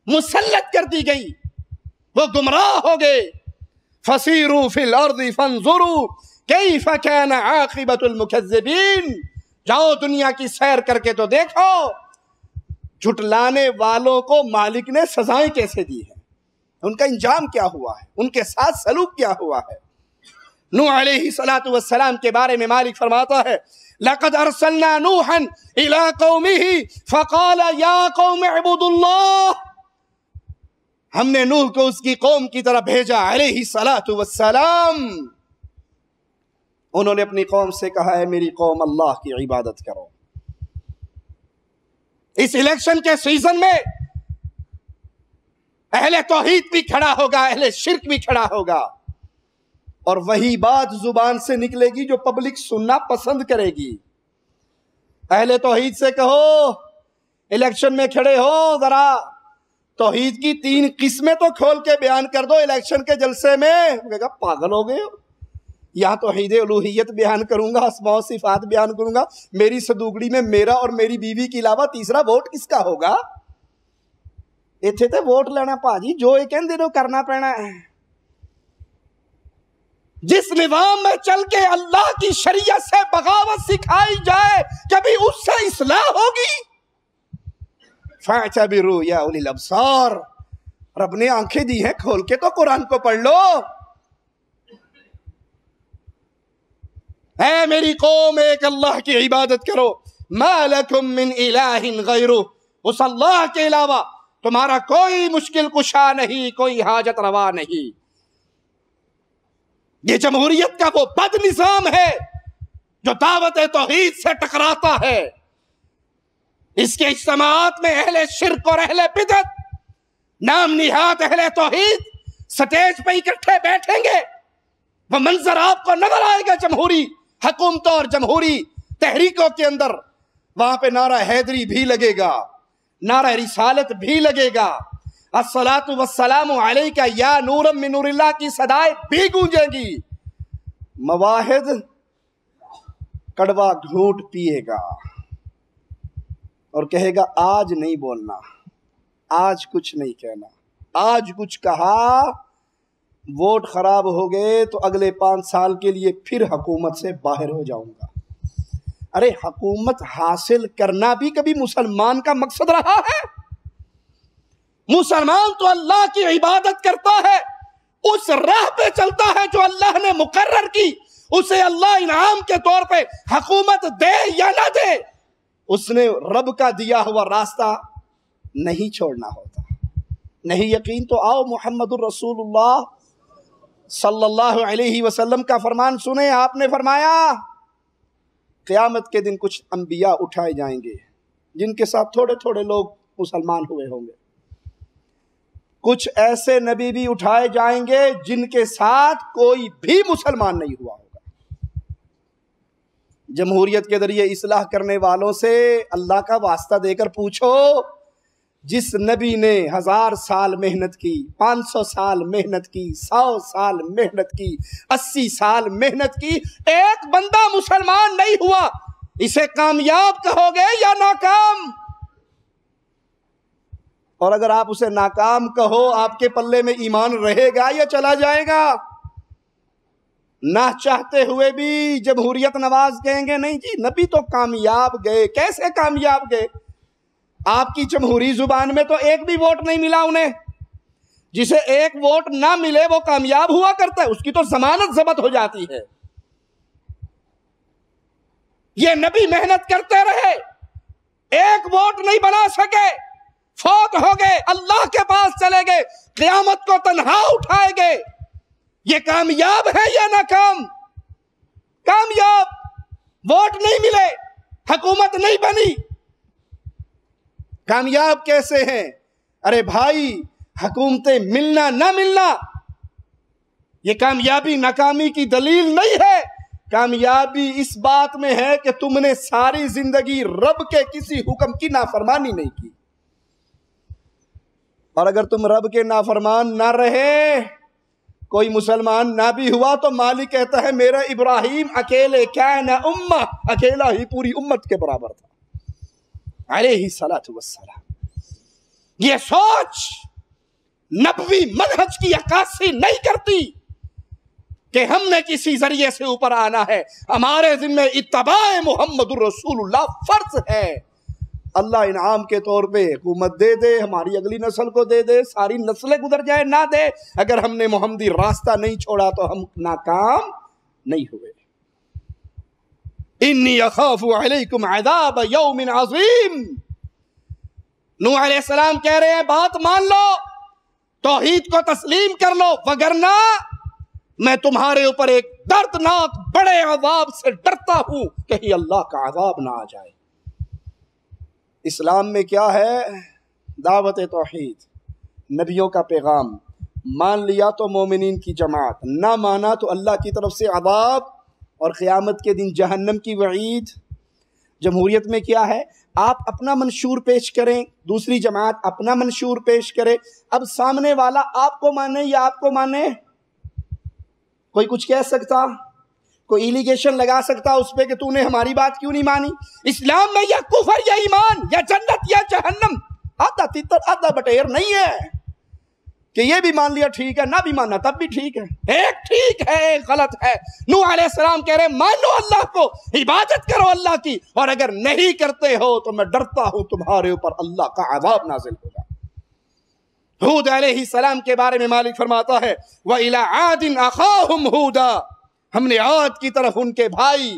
مسلط کر دی گئی، وہ گمراہ ہو گئے۔ فَسِيرُوا فِي الْأَرْضِ فَانظُرُوا كَيْفَ كَانَ عَاقِبَةُ الْمُكَذِّبِينَ، جاؤ دنیا کی سیر کر کے تو دیکھو جھٹلانے والوں کو مالک نے سزائیں کیسے دی ہیں، ان کا انجام کیا ہوا ہے، ان کے ساتھ سلوک کیا ہوا ہے۔ نوح علیہ السلام کے بارے میں مالک فرماتا ہے لَقَدْ أَرْسَلْنَا نُوحًا إِلَىٰ قَوْمِهِ فَقَالَ يَا قَوْمِ اعْبُدُوا اللَّهَ، ہم نے نوح کو اس کی قوم کی طرف بھیجا علیہ السلام، انہوں نے اپنی قوم سے کہا ہے میری قوم اللہ کی عبادت کرو۔ اس الیکشن کے سیزن میں اہل توحید بھی کھڑا ہوگا، اہل شرک بھی کھڑا ہوگا، اور وہی بات زبان سے نکلے گی جو پبلک سننا پسند کرے گی۔ اہل توحید سے کہو الیکشن میں کھڑے ہو، ذرا توحید کی 3 قسمیں تو کھول کے بیان کر دو الیکشن کے جلسے میں۔ کہا پاگل ہو گئے ہو، یہاں توحید الوہیت بیان کروں گا، اسماء و صفات بیان کروں گا، میری صدوگڑی میں میرا اور میری بیوی کے علاوہ تیسرا ووٹ کس کا ہوگا؟ ایتھے تے ووٹ لینا پاجی، جو ایک دنوں کرنا پینا ہے۔ جس نظام میں چل کے اللہ کی شریعت سے بغاوت سکھائی جائے، کبھی اس سے اصلاح ہوگی؟ فَاعْتَبِرُوا يَا أُولِي الْأَبْصَارِ، رب نے آنکھیں دی ہیں، کھول کے تو قرآن کو پڑھ لو۔ اے میری قوم، ایک اللہ کی عبادت کرو۔ مَا لَكُم مِّنْ إِلَٰهٍ غَيْرُهُ، اس اللہ کے علاوہ تمہارا کوئی مشکل کشا نہیں، کوئی حاجت روا نہیں۔ یہ جمہوریت کا وہ بد نظام ہے جو دعوت توحید سے ٹکراتا ہے. اس کے اجتماعات میں اہل شرک اور اہل بدعت نام نہاد اہل توحید سٹیج پہ اکٹھے بیٹھیں گے. وہ منظر آپ کو نظر آئے گا جمہوری حکومتوں اور جمہوری تحریکوں کے اندر. وہاں پہ نعرہ حیدری بھی لگے گا, نعرہ رسالت بھی لگے گا, الصلاۃ والسلام علیک یا نورا من نور اللہ کی صدائیں بھی گونجیں گی. مواحد کڑوا گھونٹ پیے گا اور کہے گا آج نہیں بولنا, آج کچھ نہیں کہنا, آج کچھ کہا ووٹ خراب ہو گئے تو اگلے 5 سال کے لیے پھر حکومت سے باہر ہو جاؤں گا. ارے حکومت حاصل کرنا بھی کبھی مسلمان کا مقصد رہا ہے؟ مسلمان تو اللہ کی عبادت کرتا ہے, اس راہ پہ چلتا ہے جو اللہ نے مقرر کی. اسے اللہ انعام کے طور پہ حکومت دے یا نہ دے, اس نے رب کا دیا ہوا راستہ نہیں چھوڑنا ہوتا. نہیں یقین تو آؤ محمد الرسول اللہ صلی اللہ علیہ وسلم کا فرمان سنیں. آپ نے فرمایا قیامت کے دن کچھ انبیاء اٹھائے جائیں گے جن کے ساتھ تھوڑے تھوڑے لوگ مسلمان ہوئے ہوں گے. کچھ ایسے نبی بھی اٹھائے جائیں گے جن کے ساتھ کوئی بھی مسلمان نہیں ہوا ہوگا. جمہوریت کے ذریعے اصلاح کرنے والوں سے اللہ کا واسطہ دے کر پوچھو, جس نبی نے 1000 سال محنت کی, 500 سال محنت کی, 100 سال محنت کی, 80 سال محنت کی, ایک بندہ مسلمان نہیں ہوا, اسے کامیاب کہو گے یا ناکام؟ اور اگر آپ اسے ناکام کہو, آپ کے پلے میں ایمان رہے گا یا چلا جائے گا؟ نہ چاہتے ہوئے بھی جمہوریت نواز کہیں گے نہیں جی نبی تو کامیاب گئے. کیسے کامیاب گئے؟ آپ کی جمہوری زبان میں تو ایک بھی ووٹ نہیں ملا انہیں. جسے ایک ووٹ نہ ملے وہ کامیاب ہوا کرتا ہے, اس کی تو ضمانت ضبط ہو جاتی ہے. یہ نبی محنت کرتے رہے, ایک ووٹ نہیں بنا سکے, فوت ہو گئے, اللہ کے پاس چلے گئے, قیامت کو تنہا اٹھائے گئے. یہ کامیاب ہے یا ناکام؟ کامیاب. ووٹ نہیں ملے, حکومت نہیں بنی, کامیاب کیسے ہیں؟ ارے بھائی حکومتیں ملنا نہ ملنا یہ کامیابی ناکامی کی دلیل نہیں ہے. کامیابی اس بات میں ہے کہ تم نے ساری زندگی رب کے کسی حکم کی نافرمانی نہیں کی. اور اگر تم رب کے نافرمان نہ رہے, کوئی مسلمان نہ بھی ہوا, تو مالک کہتا ہے میرا ابراہیم اکیلے کان امہ, اکیلا ہی پوری امت کے برابر تھا علیہ الصلوۃ والسلام. یہ سوچ نبوی منہج کی عکاسی نہیں کرتی کہ ہم نے کسی ذریعے سے اوپر آنا ہے. ہمارے ذمہ اتباع محمد الرسول اللہ فرض ہے. اللہ انعام کے طور پہ حکومت دے دے, ہماری اگلی نسل کو دے دے, ساری نسلیں گزر جائے, نہ دے, اگر ہم نے محمدی راستہ نہیں چھوڑا تو ہم ناکام نہیں ہوئے. انی اخاف علیکم عذاب یوم عظیم. نوح علیہ السلام کہہ رہے ہیں بات مان لو, توحید کو تسلیم کر لو, وگرنہ میں تمہارے اوپر ایک دردناک بڑے عذاب سے ڈرتا ہوں, کہیں اللہ کا عذاب نہ آ جائے. اسلام میں کیا ہے؟ دعوت توحید, نبیوں کا پیغام. مان لیا تو مومنین کی جماعت, نہ مانا تو اللہ کی طرف سے عذاب اور قیامت کے دن جہنم کی وعید. جمہوریت میں کیا ہے؟ آپ اپنا منشور پیش کریں, دوسری جماعت اپنا منشور پیش کرے. اب سامنے والا آپ کو مانے یا آپ کو مانے, کوئی کچھ کہہ سکتا, کوئی ایلیگیشن لگا سکتا اس پہ کہ تو نے ہماری بات کیوں نہیں مانی. اسلام میں یا کفر یا ایمان, یا جنت یا جہنم, آدھا تیتر آدھا بٹیر نہیں ہے کہ یہ بھی مان لیا ٹھیک ہے, نہ بھی ماننا تب بھی ٹھیک ہے. ایک ٹھیک ہے ایک غلط ہے. نوح علیہ السلام کہہ رہے مانو اللہ کو, عبادت کرو اللہ کی, اور اگر نہیں کرتے ہو تو میں ڈرتا ہوں تمہارے اوپر اللہ کا عذاب نازل ہوگا. ہود علیہ السلام کے بارے میں مالک فرماتا ہے وَإِلَىٰ عَادٍ أَخَاهُمْ هُودًا, ہم نے عاد کی طرف ان کے بھائی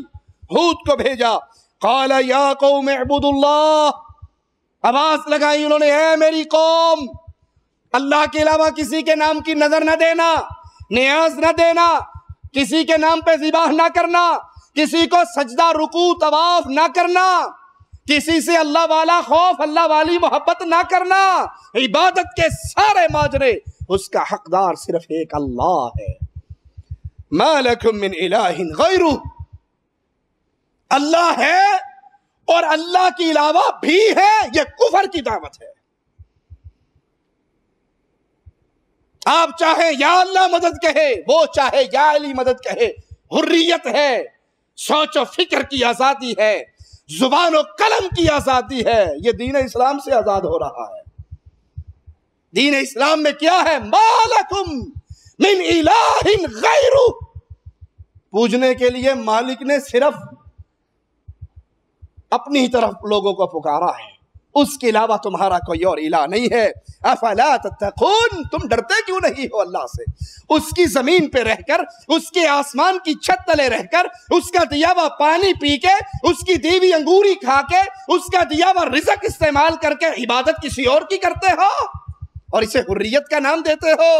ہود کو بھیجا. قَالَ يَا قَوْمِ اعْبُدُوا اللَّهَ, آواز لگائی انہوں نے, اے میری قوم اللہ کے علاوہ کسی کے نام کی نظر نہ دینا, نیاز نہ دینا, کسی کے نام پہ ذبح نہ کرنا، کسی کو سجدہ رکوع طواف نہ کرنا، کسی سے اللہ والا خوف اللہ والی محبت نہ کرنا۔ عبادت کے سارے ماجرے اس کا حقدار صرف ایک اللہ ہے۔ ما لکم من الہ غیرہ، اللہ ہے اور اللہ کے علاوہ بھی ہے، یہ کفر کی دعوت ہے۔ آپ چاہے یا اللہ مدد کہے، وہ چاہے یا علی مدد کہے، حریت ہے، سوچ و فکر کی آزادی ہے، زبان و قلم کی آزادی ہے۔ یہ دین اسلام سے آزاد ہو رہا ہے۔ دین اسلام میں کیا ہے؟ ما لکم من الہ غیرہ، پوجنے کے لیے مالک نے صرف اپنی طرف لوگوں کو پکارا ہے، اس کے علاوہ تمہارا کوئی اور الہ نہیں ہے۔ افلا تتقون، تم ڈرتے کیوں نہیں ہو اللہ سے؟ اس کی زمین پہ رہ کر، اس کے آسمان کی چھت تلے رہ کر، اس کا دیا ہوا پانی پی کے، اس کی دی ہوئی انگوری کھا کے، اس کا دیا ہوا رزق استعمال کر کے عبادت کسی اور کی کرتے ہو اور اسے حریت کا نام دیتے ہو۔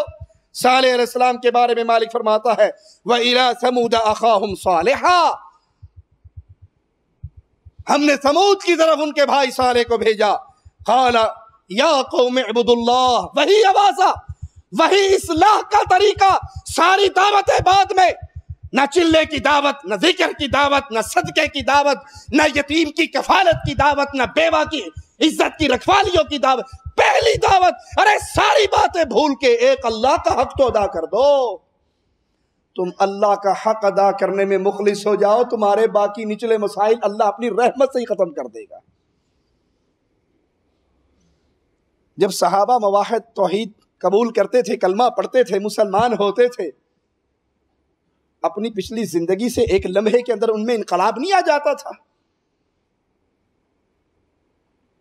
صالح علیہ السلام کے بارے میں مالک فرماتا ہے وَإِلَىٰ ثَمُودَ أَخَاهُمْ صَالِحًا، ہم نے ثمود کی طرف ان کے بھائی صالح کو بھیجا۔ قال یا قوم اعبدوا اللہ، وہی آوازہ، وہی اصلاح کا طریقہ۔ ساری دعوتیں بعد میں، نہ چلے کی دعوت، نہ ذکر کی دعوت، نہ صدقے کی دعوت، نہ یتیم کی کفالت کی دعوت، نہ بیوہ کی عزت کی رکھوالیوں کی دعوت۔ پہلی دعوت، ارے ساری باتیں بھول کے ایک اللہ کا حق تو ادا کر دو۔ تم اللہ کا حق ادا کرنے میں مخلص ہو جاؤ، تمہارے باقی نچلے مسائل اللہ اپنی رحمت سے ہی ختم کر دے گا۔ جب صحابہ موحد توحید قبول کرتے تھے، کلمہ پڑھتے تھے، مسلمان ہوتے تھے، اپنی پچھلی زندگی سے ایک لمحے کے اندر ان میں انقلاب نہیں آ جاتا تھا؟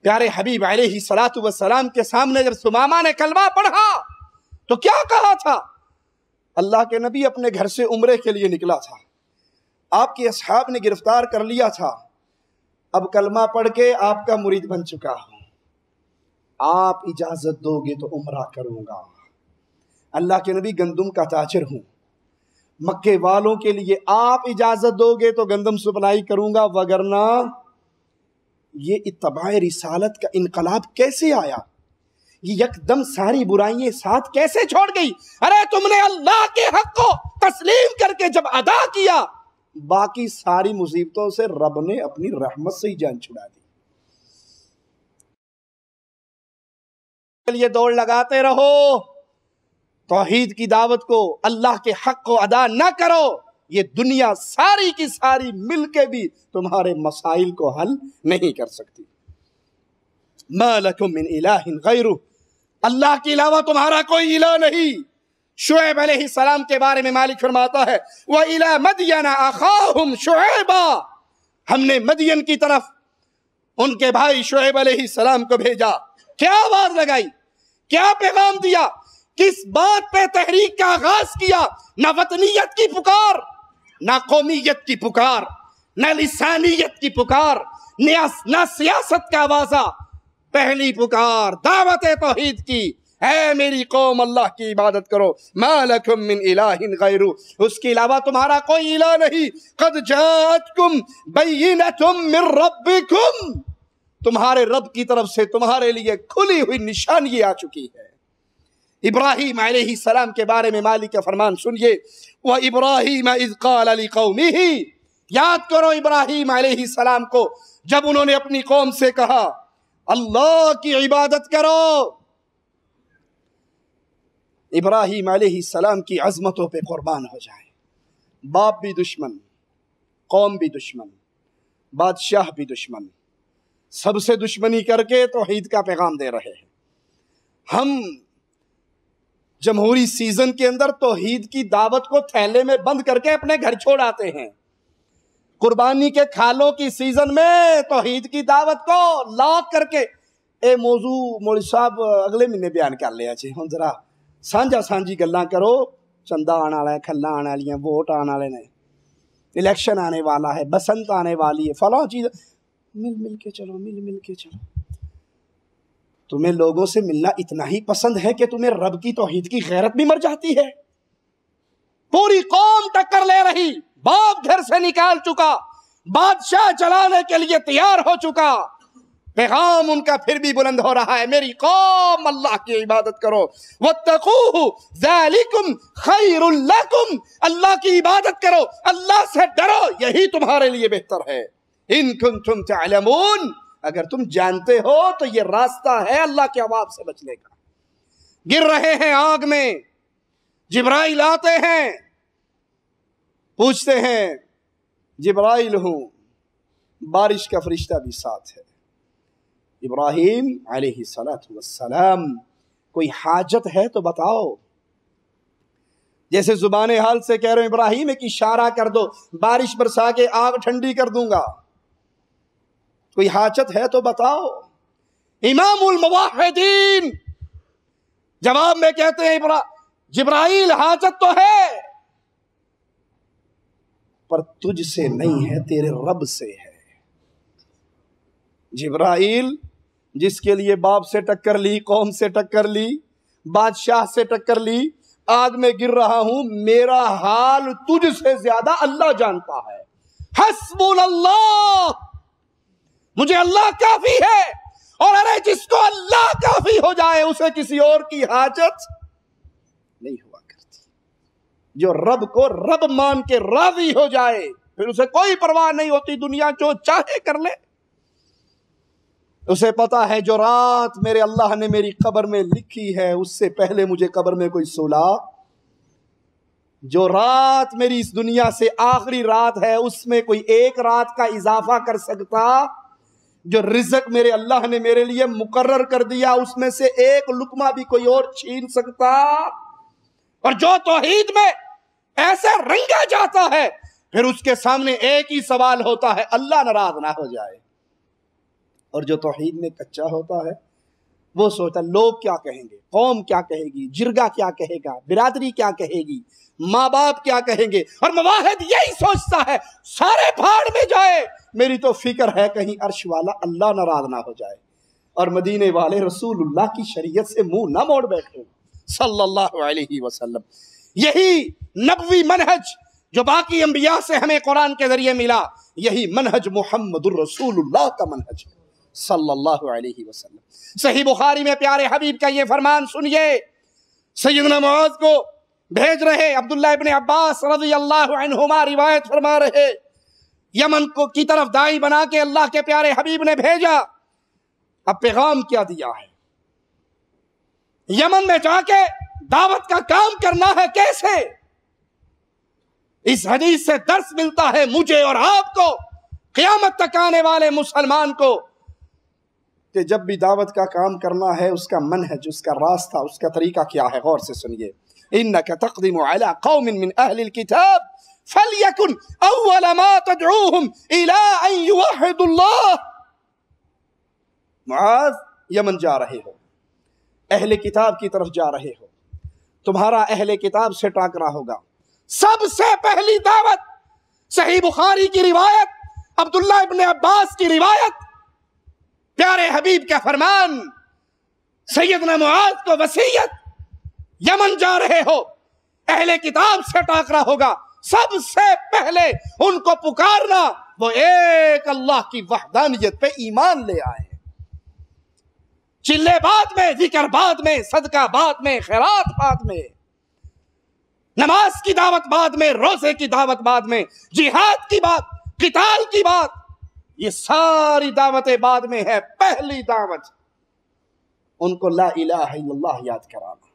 پیارے حبیب علیہ الصلوۃ والسلام کے سامنے جب ثمامہ نے کلمہ پڑھا تو کیا کہا تھا؟ اللہ کے نبی اپنے گھر سے عمرے کے لیے نکلا تھا، آپ کے اصحاب نے گرفتار کر لیا تھا، اب کلمہ پڑھ کے آپ کا مرید بن چکا ہوں، آپ اجازت دو گے تو عمرہ کروں گا۔ اللہ کے نبی گندم کا تاجر ہوں، مکے والوں کے لیے آپ اجازت دو گے تو گندم سپلائی کروں گا، وگرنہ یہ اتباع رسالت کا انقلاب کیسے آیا؟ یہ یکدم ساری برائیاں ساتھ کیسے چھوڑ گئی؟ ارے تم نے اللہ کے حق کو تسلیم کر کے جب ادا کیا، باقی ساری مصیبتوں سے رب نے اپنی رحمت سے ہی جان چھڑا دی۔ کے لیے دوڑ لگاتے رہو، توحید کی دعوت کو، اللہ کے حق کو ادا نہ کرو، یہ دنیا ساری کی ساری مل کے بھی تمہارے مسائل کو حل نہیں کر سکتی۔ ما لکم من الہ غیرہ، اللہ کے علاوہ تمہارا کوئی الہ نہیں۔ شعیب علیہ السلام کے بارے میں مالک فرماتا ہے وَإِلَىٰ مَدْيَنَ أَخَاهُمْ شُعَيْبًا، ہم نے مدین کی طرف ان کے بھائی شعیب علیہ السلام کو بھیجا۔ کیا آواز لگائی، کیا پیغام دیا، کس بات پہ تحریک کا آغاز کیا؟ نہ وطنیت کی پکار، نہ قومیت کی پکار، نہ لسانیت کی پکار، نہ سیاست کا آوازہ، پہلی پکار دعوت توحید کی، اے میری قوم اللہ کی عبادت کرو۔ ما لکم من الہ غیرہ، اس کے علاوہ تمہارا کوئی الہ نہیں۔ قد جاءتکم بینۃ من ربکم، تمہارے رب کی طرف سے تمہارے لیے کھلی ہوئی نشانی آ چکی ہے۔ ابراہیم علیہ السلام کے بارے میں مالک کا فرمان سنیے وَإِبْرَاهِيمَ إِذْ قَالَ لِقَوْمِهِ، یاد کرو ابراہیم علیہ السلام کو جب انہوں نے اپنی قوم سے کہا اللہ کی عبادت کرو۔ ابراہیم علیہ السلام کی عظمتوں پہ قربان ہو جائے، باپ بھی دشمن، قوم بھی دشمن، بادشاہ بھی دشمن، سب سے دشمنی کر کے توحید کا پیغام دے رہے ہیں۔ ہم جمہوری سیزن کے اندر توحید کی دعوت کو تھیلے میں بند کر کے اپنے گھر چھوڑ آتے ہیں، قربانی کے کھالوں کی سیزن میں توحید کی دعوت کو لاک کر کے اے موضوع مولوی صاحب اگلے مہینے بیان کر لیا جی، ہن ذرا سانجا سانجی گلاں کرو، چندہ آنے والا ہے، کھلا آنے والی ہیں، ووٹ آنے والے نے، الیکشن آنے والا ہے، بسنت آنے والی ہے، فلاں چیز، مل کے چلو، مل کے چلو۔ تمہیں لوگوں سے ملنا اتنا ہی پسند ہے کہ تمہیں رب کی توحید کی غیرت بھی مر جاتی ہے؟ پوری قوم ٹکر لے رہی، باپ گھر سے نکال چکا، بادشاہ چلانے کے لیے تیار ہو چکا، پیغام ان کا پھر بھی بلند ہو رہا ہے، میری قوم اللہ کی عبادت کرو، واتقوہ ذالکم خیر لکم، اللہ کی عبادت کرو، اللہ سے ڈرو، یہی تمہارے لیے بہتر ہے، ان کنتم تعلمون، اگر تم جانتے ہو تو یہ راستہ ہے اللہ کے عذاب سے بچنے کا۔ گر رہے ہیں آگ میں، جبرائیل آتے ہیں، پوچھتے ہیں جبرائیل ہوں، بارش کا فرشتہ بھی ساتھ ہے۔ ابراہیم علیہ السلام، کوئی حاجت ہے تو بتاؤ، جیسے زبان حال سے کہہ رہے ہیں ابراہیم ایک اشارہ کر دو، بارش برسا کے آگ ٹھنڈی کر دوں گا، کوئی حاجت ہے تو بتاؤ۔ امام الموحدین جواب میں کہتے ہیں جبرائیل حاجت تو ہے پر تجھ سے نہیں ہے، تیرے رب سے ہے۔ جبرائیل جس کے لیے باپ سے ٹکر لی، قوم سے ٹکر لی، بادشاہ سے ٹکر لی، آگ میں گر رہا ہوں، میرا حال تجھ سے زیادہ اللہ جانتا ہے۔ حسب اللہ، مجھے اللہ کافی ہے، اور ارے جس کو اللہ کافی ہو جائے اسے کسی اور کی حاجت نہیں ہوا کرتی۔ جو رب کو رب مان کے راضی ہو جائے پھر اسے کوئی پرواہ نہیں ہوتی، دنیا جو چاہے کر لے۔ اسے پتا ہے جو رات میرے اللہ نے میری قبر میں لکھی ہے اس سے پہلے مجھے قبر میں کوئی سلا، جو رات میری اس دنیا سے آخری رات ہے اس میں کوئی ایک رات کا اضافہ کر سکتا، جو رزق میرے اللہ نے میرے لیے مقرر کر دیا اس میں سے ایک لقمہ بھی کوئی اور چھین سکتا، اور جو توحید میں ایسے رنگا جاتا ہے پھر اس کے سامنے ایک ہی سوال ہوتا ہے، اللہ ناراض نہ ہو جائے۔ اور جو توحید میں کچا ہوتا ہے وہ سوچتا لوگ کیا کہیں گے، قوم کیا کہے گی، جرگہ کیا کہے گا، برادری کیا کہے گی، ماں باپ کیا کہیں گے، اور موحد یہی سوچتا ہے سارے پھاڑ میں جائے، میری تو فکر ہے کہیں عرش والا اللہ ناراض نہ ہو جائے، اور مدینے والے رسول اللہ کی شریعت سے منہ نہ موڑ بیٹھے صلی اللہ علیہ وسلم۔ یہی نبوی منہج جو باقی انبیاء سے ہمیں قرآن کے ذریعے ملا، یہی منہج محمد الرسول اللہ کا منہج ہے صلی اللہ علیہ وسلم۔ صحیح بخاری میں پیارے حبیب کا یہ فرمان سنیے، سیدنا معاذ کو بھیج رہے، عبداللہ ابن عباس رضی اللہ عنہما روایت فرما رہے، یمن کو کی طرف داعی بنا کے اللہ کے پیارے حبیب نے بھیجا۔ اب پیغام کیا دیا ہے، یمن میں جا کے دعوت کا کام کرنا ہے کیسے؟ اس حدیث سے درس ملتا ہے مجھے اور آپ کو، قیامت تک آنے والے مسلمان کو، کہ جب بھی دعوت کا کام کرنا ہے اس کا منہج، اس کا راستہ، اس کا طریقہ کیا ہے، غور سے سنیے۔ إِنَّكَ تَقْدِمُ عَلَىٰ قَوْمٍ مِّنْ أَهْلِ الْكِتَابِ فَلْيَكُنْ أَوَّلَ مَا تَدْعُوهُمْ إِلَىٰ أَن يُوَحِّدُوا اللَّهَ۔ معاذ یمن جا رہے ہو، اہل کتاب کی طرف جا رہے ہو، تمہارا اہل کتاب سے ٹاکرا ہوگا، سب سے پہلی دعوت، صحیح بخاری کی روایت، عبداللہ ابن عباس کی روایت، پیارے حبیب کا فرمان، سیدنا معاذ کو وصیت، یمن جا رہے ہو، اہل کتاب سے ٹاکرا ہوگا، سب سے پہلے ان کو پکارنا وہ ایک اللہ کی وحدانیت پہ ایمان لے آئے، چلے بعد میں، ذکر بعد میں، صدقہ بعد میں، خیرات بعد میں، نماز کی دعوت بعد میں، روزے کی دعوت بعد میں، جہاد کی بات، قتال کی بات، یہ ساری دعوتیں بعد میں ہے۔ پہلی دعوت ان کو لا الہ الا اللہ یاد کرانا،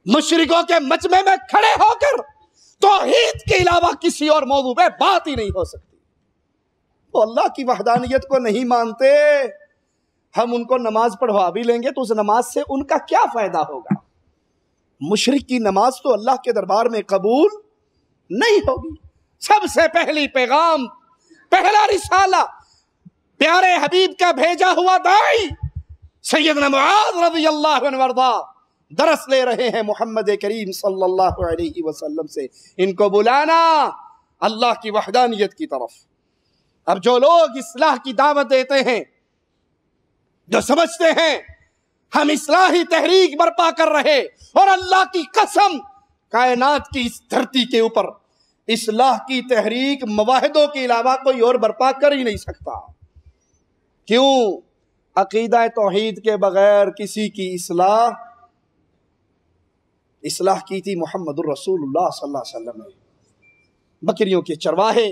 مشرکوں کے مجمع میں کھڑے ہو کر توحید کے علاوہ کسی اور موضوع پہ بات ہی نہیں ہو سکتی۔ وہ اللہ کی وحدانیت کو نہیں مانتے، ہم ان کو نماز پڑھوا بھی لیں گے تو اس نماز سے ان کا کیا فائدہ ہوگا؟ مشرک کی نماز تو اللہ کے دربار میں قبول نہیں ہوگی۔ سب سے پہلی پیغام، پہلا رسالہ، پیارے حبیب کا بھیجا ہوا داعی سیدنا معاذ رضی اللہ عنہ وارضا درس لے رہے ہیں محمد کریم صلی اللہ علیہ وسلم سے، ان کو بلانا اللہ کی وحدانیت کی طرف۔ اب جو لوگ اصلاح کی دعوت دیتے ہیں، جو سمجھتے ہیں ہم اصلاحی تحریک برپا کر رہے، اور اللہ کی قسم کائنات کی اس دھرتی کے اوپر اصلاح کی تحریک مواحدوں کے علاوہ کوئی اور برپا کر ہی نہیں سکتا۔ کیوں؟ عقیدہ توحید کے بغیر کسی کی اصلاح کی تھی محمد الرسول اللہ صلی اللہ علیہ وسلم نے۔ بکریوں کے چرواہے،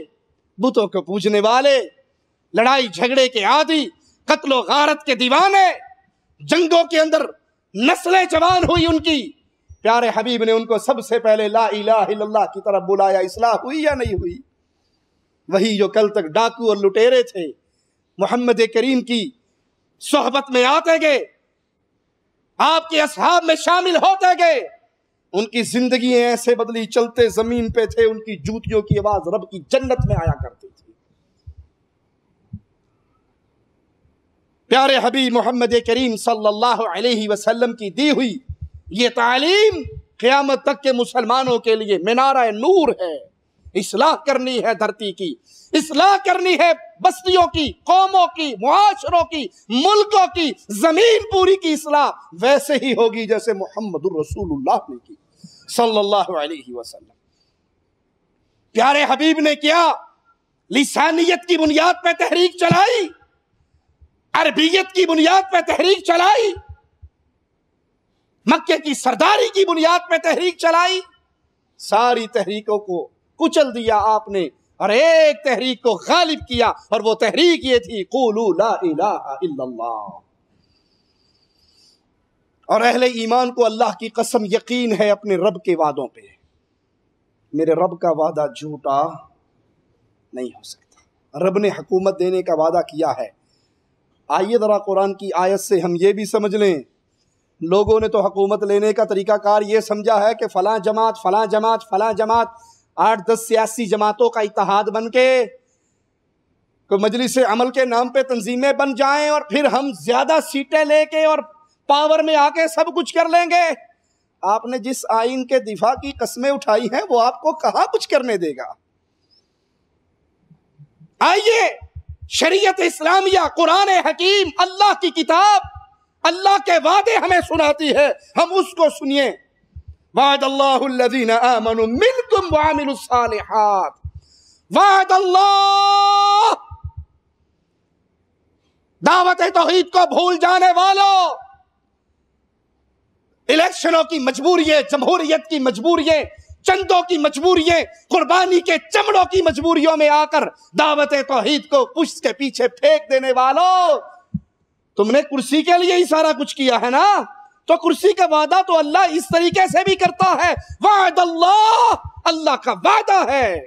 بتوں کو پوجنے والے، لڑائی جھگڑے کے عادی، قتل و غارت کے دیوانے، جنگوں کے اندر نسلیں جوان ہوئی ان کی، پیارے حبیب نے ان کو سب سے پہلے لا الہ الا اللہ کی طرف بلایا۔ اصلاح ہوئی یا نہیں ہوئی؟ وہی جو کل تک ڈاکو اور لٹیرے تھے محمد کریم کی صحبت میں آتے گئے، آپ کے اصحاب میں شامل ہوتے گئے، ان کی زندگی ایسے بدلی، چلتے زمین پہ تھے، ان کی جوتیوں کی آواز رب کی جنت میں آیا کرتی تھی۔ پیارے حبیب محمد کریم صلی اللہ علیہ وسلم کی دی ہوئی یہ تعلیم قیامت تک کے مسلمانوں کے لیے منارہ نور ہے۔ اصلاح کرنی ہے دھرتی کی، اصلاح کرنی ہے بستیوں کی، قوموں کی، معاشروں کی، ملکوں کی، زمین پوری کی اصلاح ویسے ہی ہوگی جیسے محمد الرسول اللہ نے کی صلی اللہ علیہ وسلم۔ پیارے حبیب نے کیا؟ لسانیت کی بنیاد پہ تحریک چلائی، عربیت کی بنیاد پہ تحریک چلائی، مکے کی سرداری کی بنیاد پہ تحریک چلائی، ساری تحریکوں کو کچل دیا آپ نے اور ایک تحریک کو غالب کیا، اور وہ تحریک یہ تھی قولوا لا الہ الا اللہ۔ اور اہل ایمان کو اللہ کی قسم یقین ہے اپنے رب کے وعدوں پہ، میرے رب کا وعدہ جھوٹا نہیں ہو سکتا۔ رب نے حکومت دینے کا وعدہ کیا ہے۔ آئیے ذرا قرآن کی آیت سے ہم یہ بھی سمجھ لیں، لوگوں نے تو حکومت لینے کا طریقہ کار یہ سمجھا ہے کہ فلاں جماعت فلاں جماعت فلاں جماعت 8-10 سیاسی جماعتوں کا اتحاد بن کے کوئی مجلس عمل کے نام پہ تنظیمیں بن جائیں اور پھر ہم زیادہ سیٹیں لے کے اور پاور میں آ کے سب کچھ کر لیں گے۔ آپ نے جس آئین کے دفاع کی قسمیں اٹھائی ہیں وہ آپ کو کہاں کچھ کرنے دے گا۔ آئیے شریعت اسلامیہ، قرآن حکیم، اللہ کی کتاب، اللہ کے وعدے ہمیں سناتی ہے، ہم اس کو سنیے۔ وعد اللہ الذین آمنوا منکم وعملوا الصالحات، وعد اللہ، دعوت توحید کو بھول جانے والوں، الیکشنوں کی مجبورییں، جمہوریت کی مجبورییں، چندوں کی مجبورییں، قربانی کے چمڑوں کی مجبوریوں میں آ کر دعوت توحید کو پشت کے پیچھے پھینک دینے والوں، تم نے کرسی کے لیے ہی سارا کچھ کیا ہے نا، تو کرسی کا وعدہ تو اللہ اس طریقے سے بھی کرتا ہے۔ وعد اللہ، اللہ کا وعدہ ہے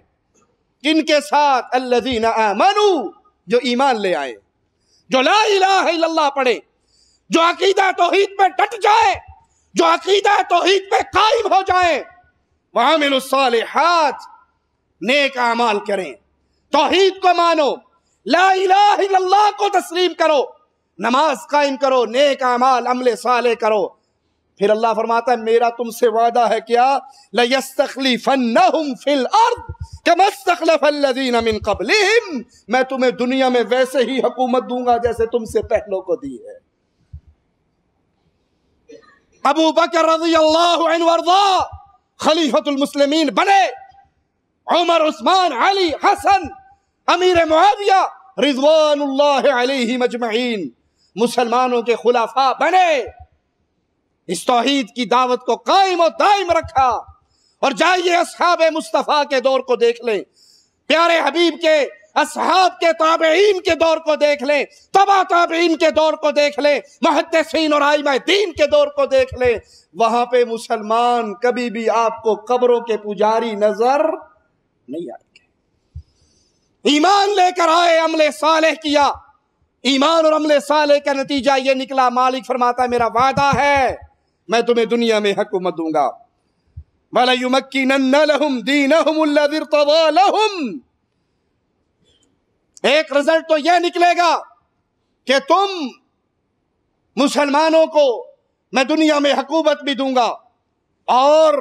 کن کے ساتھ؟ الذین آمنوا، جو ایمان لے آئے، جو لا الہ الا اللہ پڑھے، جو عقیدہ توحید پہ ڈٹ جائے، جو عقیدہ توحید پہ قائم ہو جائیں، وعملوا الصالحات، نیک اعمال کریں، توحید کو مانو، لا الہ الا اللہ کو تسلیم کرو، نماز قائم کرو، نیک اعمال عمل صالح کرو۔ پھر اللہ فرماتا ہے میرا تم سے وعدہ ہے کیا؟ لَيَسْتَخْلِفَنَّهُمْ فِي الْأَرْضِ كَمَا اسْتَخْلَفَ الَّذِينَ مِن قَبْلِهِمْ، میں تمہیں دنیا میں ویسے ہی حکومت دوں گا جیسے تم سے پہلوں کو دی ہے۔ ابو بکر رضی اللہ عنہ وارضا خلیفۃ المسلمین بنے، عمر، عثمان، علی، حسن، امیر معاویہ رضوان اللہ علیہم اجمعین مسلمانوں کے خلفاء بنے، اس توحید کی دعوت کو قائم و دائم رکھا۔ اور جائیے اصحاب مصطفیٰ کے دور کو دیکھ لیں، پیارے حبیب کے اصحاب کے تابعین کے دور کو دیکھ لیں، تبع تابعین کے دور کو دیکھ لیں، محدثین اور ائمہ دین کے دور کو دیکھ لیں، وہاں پہ مسلمان کبھی بھی آپ کو قبروں کے پجاری نظر نہیں آئے گے۔ ایمان لے کر آئے، عمل صالح کیا، ایمان اور عمل صالح کا نتیجہ یہ نکلا، مالک فرماتا ہے میرا وعدہ ہے میں تمہیں دنیا میں حکومت دوں گا۔ وَلَيُمَكِّنَنَّ لَهُمْ دِينَهُمُ الَّذِي ارْتَضَىٰ لَهُمْ، ایک رزلٹ تو یہ نکلے گا کہ تم مسلمانوں کو میں دنیا میں حکومت بھی دوں گا اور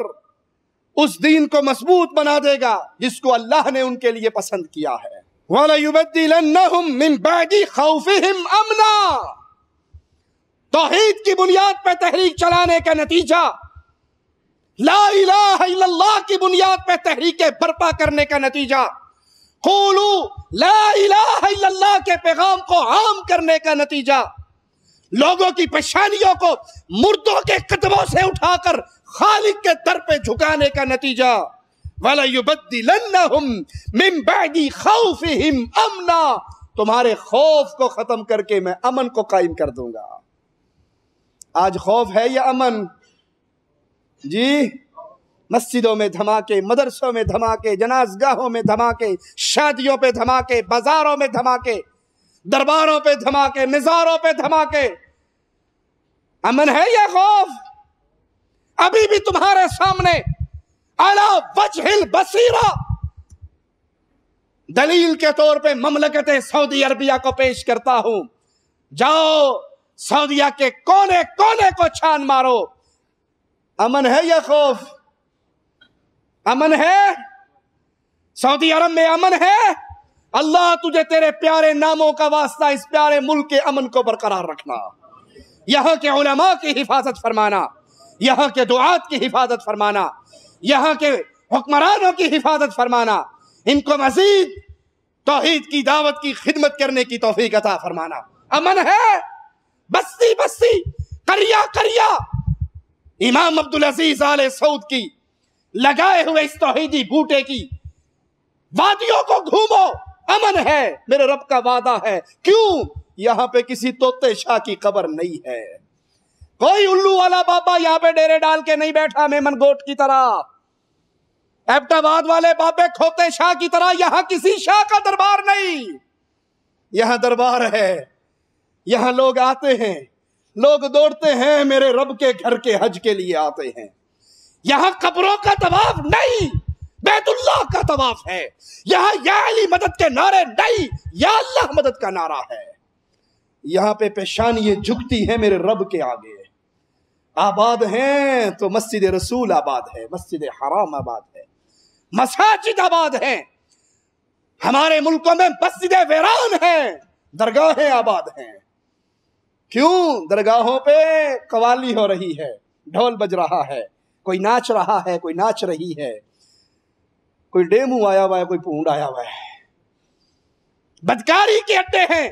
اس دین کو مضبوط بنا دے گا جس کو اللہ نے ان کے لیے پسند کیا ہے۔ وَلَيُبَدِّلَنَّهُمْ مِنْ بَعْدِ خَوْفِهِمْ أَمْنًا، توحید کی بنیاد پہ تحریک چلانے کا نتیجہ لا الہ الا اللہ کی بنیاد پہ تحریک برپا کرنے کا نتیجہ، قولو لا الہ الا اللہ کے پیغام کو عام کرنے کا نتیجہ، لوگوں کی پیشانیوں کو مردوں کے قدموں سے اٹھا کر خالق کے در پہ جھکانے کا نتیجہ، وَلَيُبَدِّلَنَّهُمْ مِن بَعْدِ خَوْفِهِمْ أَمْنًا، تمہارے خوف کو ختم کر کے میں امن کو قائم کر دوں گا۔ آج خوف ہے یا امن؟ جی، مسجدوں میں دھماکے، مدرسوں میں دھماکے، جنازگاہوں میں دھماکے، شادیوں پہ دھماکے، بازاروں میں دھماکے، درباروں پہ دھماکے، مزاروں پہ دھماکے، امن ہے یا خوف؟ ابھی بھی تمہارے سامنے علی وجہ البصیرہ دلیل کے طور پہ مملکت سعودی عربیہ کو پیش کرتا ہوں، جاؤ سعودیہ کے کونے کونے کو چھان مارو، امن ہے یا خوف؟ امن ہے؟ سعودی عرب میں امن ہے؟ اللہ تجھے تیرے پیارے ناموں کا واسطہ اس پیارے ملک کے امن کو برقرار رکھنا، یہاں کے علماء کی حفاظت فرمانا، یہاں کے دعات کی حفاظت فرمانا، یہاں کے حکمرانوں کی حفاظت فرمانا، ان کو مزید توحید کی دعوت کی خدمت کرنے کی توفیق عطا فرمانا۔ امن ہے؟ بستی بستی، قریہ قریہ امام عبدالعزیز آل سعود کی لگائے ہوئے اس توحیدی بوٹے کی وادیوں کو گھومو، امن ہے، میرے رب کا وعدہ ہے۔ کیوں؟ یہاں پہ کسی طوطے شاہ کی قبر نہیں ہے، کوئی الو والا بابا یہاں پہ ڈیرے ڈال کے نہیں بیٹھا میمن گوٹ کی طرح، ایبٹ آباد والے بابے کھوتے شاہ کی طرح یہاں کسی شاہ کا دربار نہیں، یہاں دربار ہے، یہاں لوگ آتے ہیں، لوگ دوڑتے ہیں، میرے رب کے گھر کے حج کے لیے آتے ہیں، یہاں قبروں کا طواف نہیں، بیت اللہ کا طواف ہے، یہاں یا علی مدد کے نعرے نہیں، یا اللہ مدد کا نعرہ ہے، یہاں پہ پیشانیاں جھکتی ہیں میرے رب کے آگے، آباد ہیں تو مسجد رسول آباد ہے، مسجد حرام آباد ہے، مساجد آباد ہیں، ہمارے ملکوں میں مسجد ویران ہیں، درگاہیں آباد ہیں۔ کیوں؟ درگاہوں پہ قوالی ہو رہی ہے، ڈھول بج رہا ہے، کوئی ناچ رہا ہے، کوئی ناچ رہی ہے، کوئی ڈیمو آیا ہوا ہے، کوئی پونڈ آیا ہوا ہے، بدکاری کے اڈے ہیں۔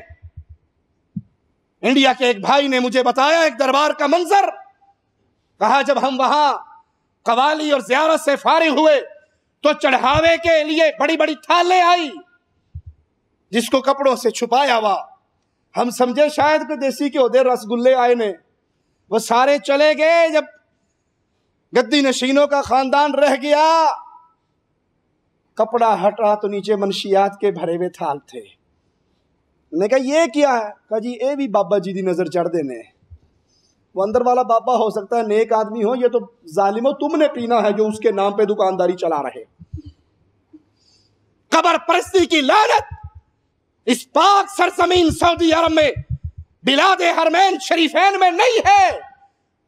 انڈیا کے ایک بھائی نے مجھے بتایا ایک دربار کا منظر، کہا جب ہم وہاں قوالی اور زیارت سے فارغ ہوئے تو چڑھاوے کے لیے بڑی بڑی تھالیں آئی جس کو کپڑوں سے چھپایا ہوا، ہم سمجھے شاید کہ دیسی کے عہدے رسگلے آئے نے، وہ سارے چلے گئے، جب گدی نشینوں کا خاندان رہ گیا، کپڑا ہٹا تو نیچے منشیات کے بھرے ہوئے تھال تھے۔ میں نے کہا یہ کیا ہے؟ کہا جی اے بھی بابا جی دی نظر چڑھ دینے، وہ اندر والا بابا ہو سکتا ہے نیک آدمی ہو، یہ تو ظالموں تم نے پینا ہے جو اس کے نام پہ دکانداری چلا رہے۔ قبر پرستی کی لعنت اس پاک سرزمین سعودی عرب میں بلاد حرمین شریفین میں نہیں ہے،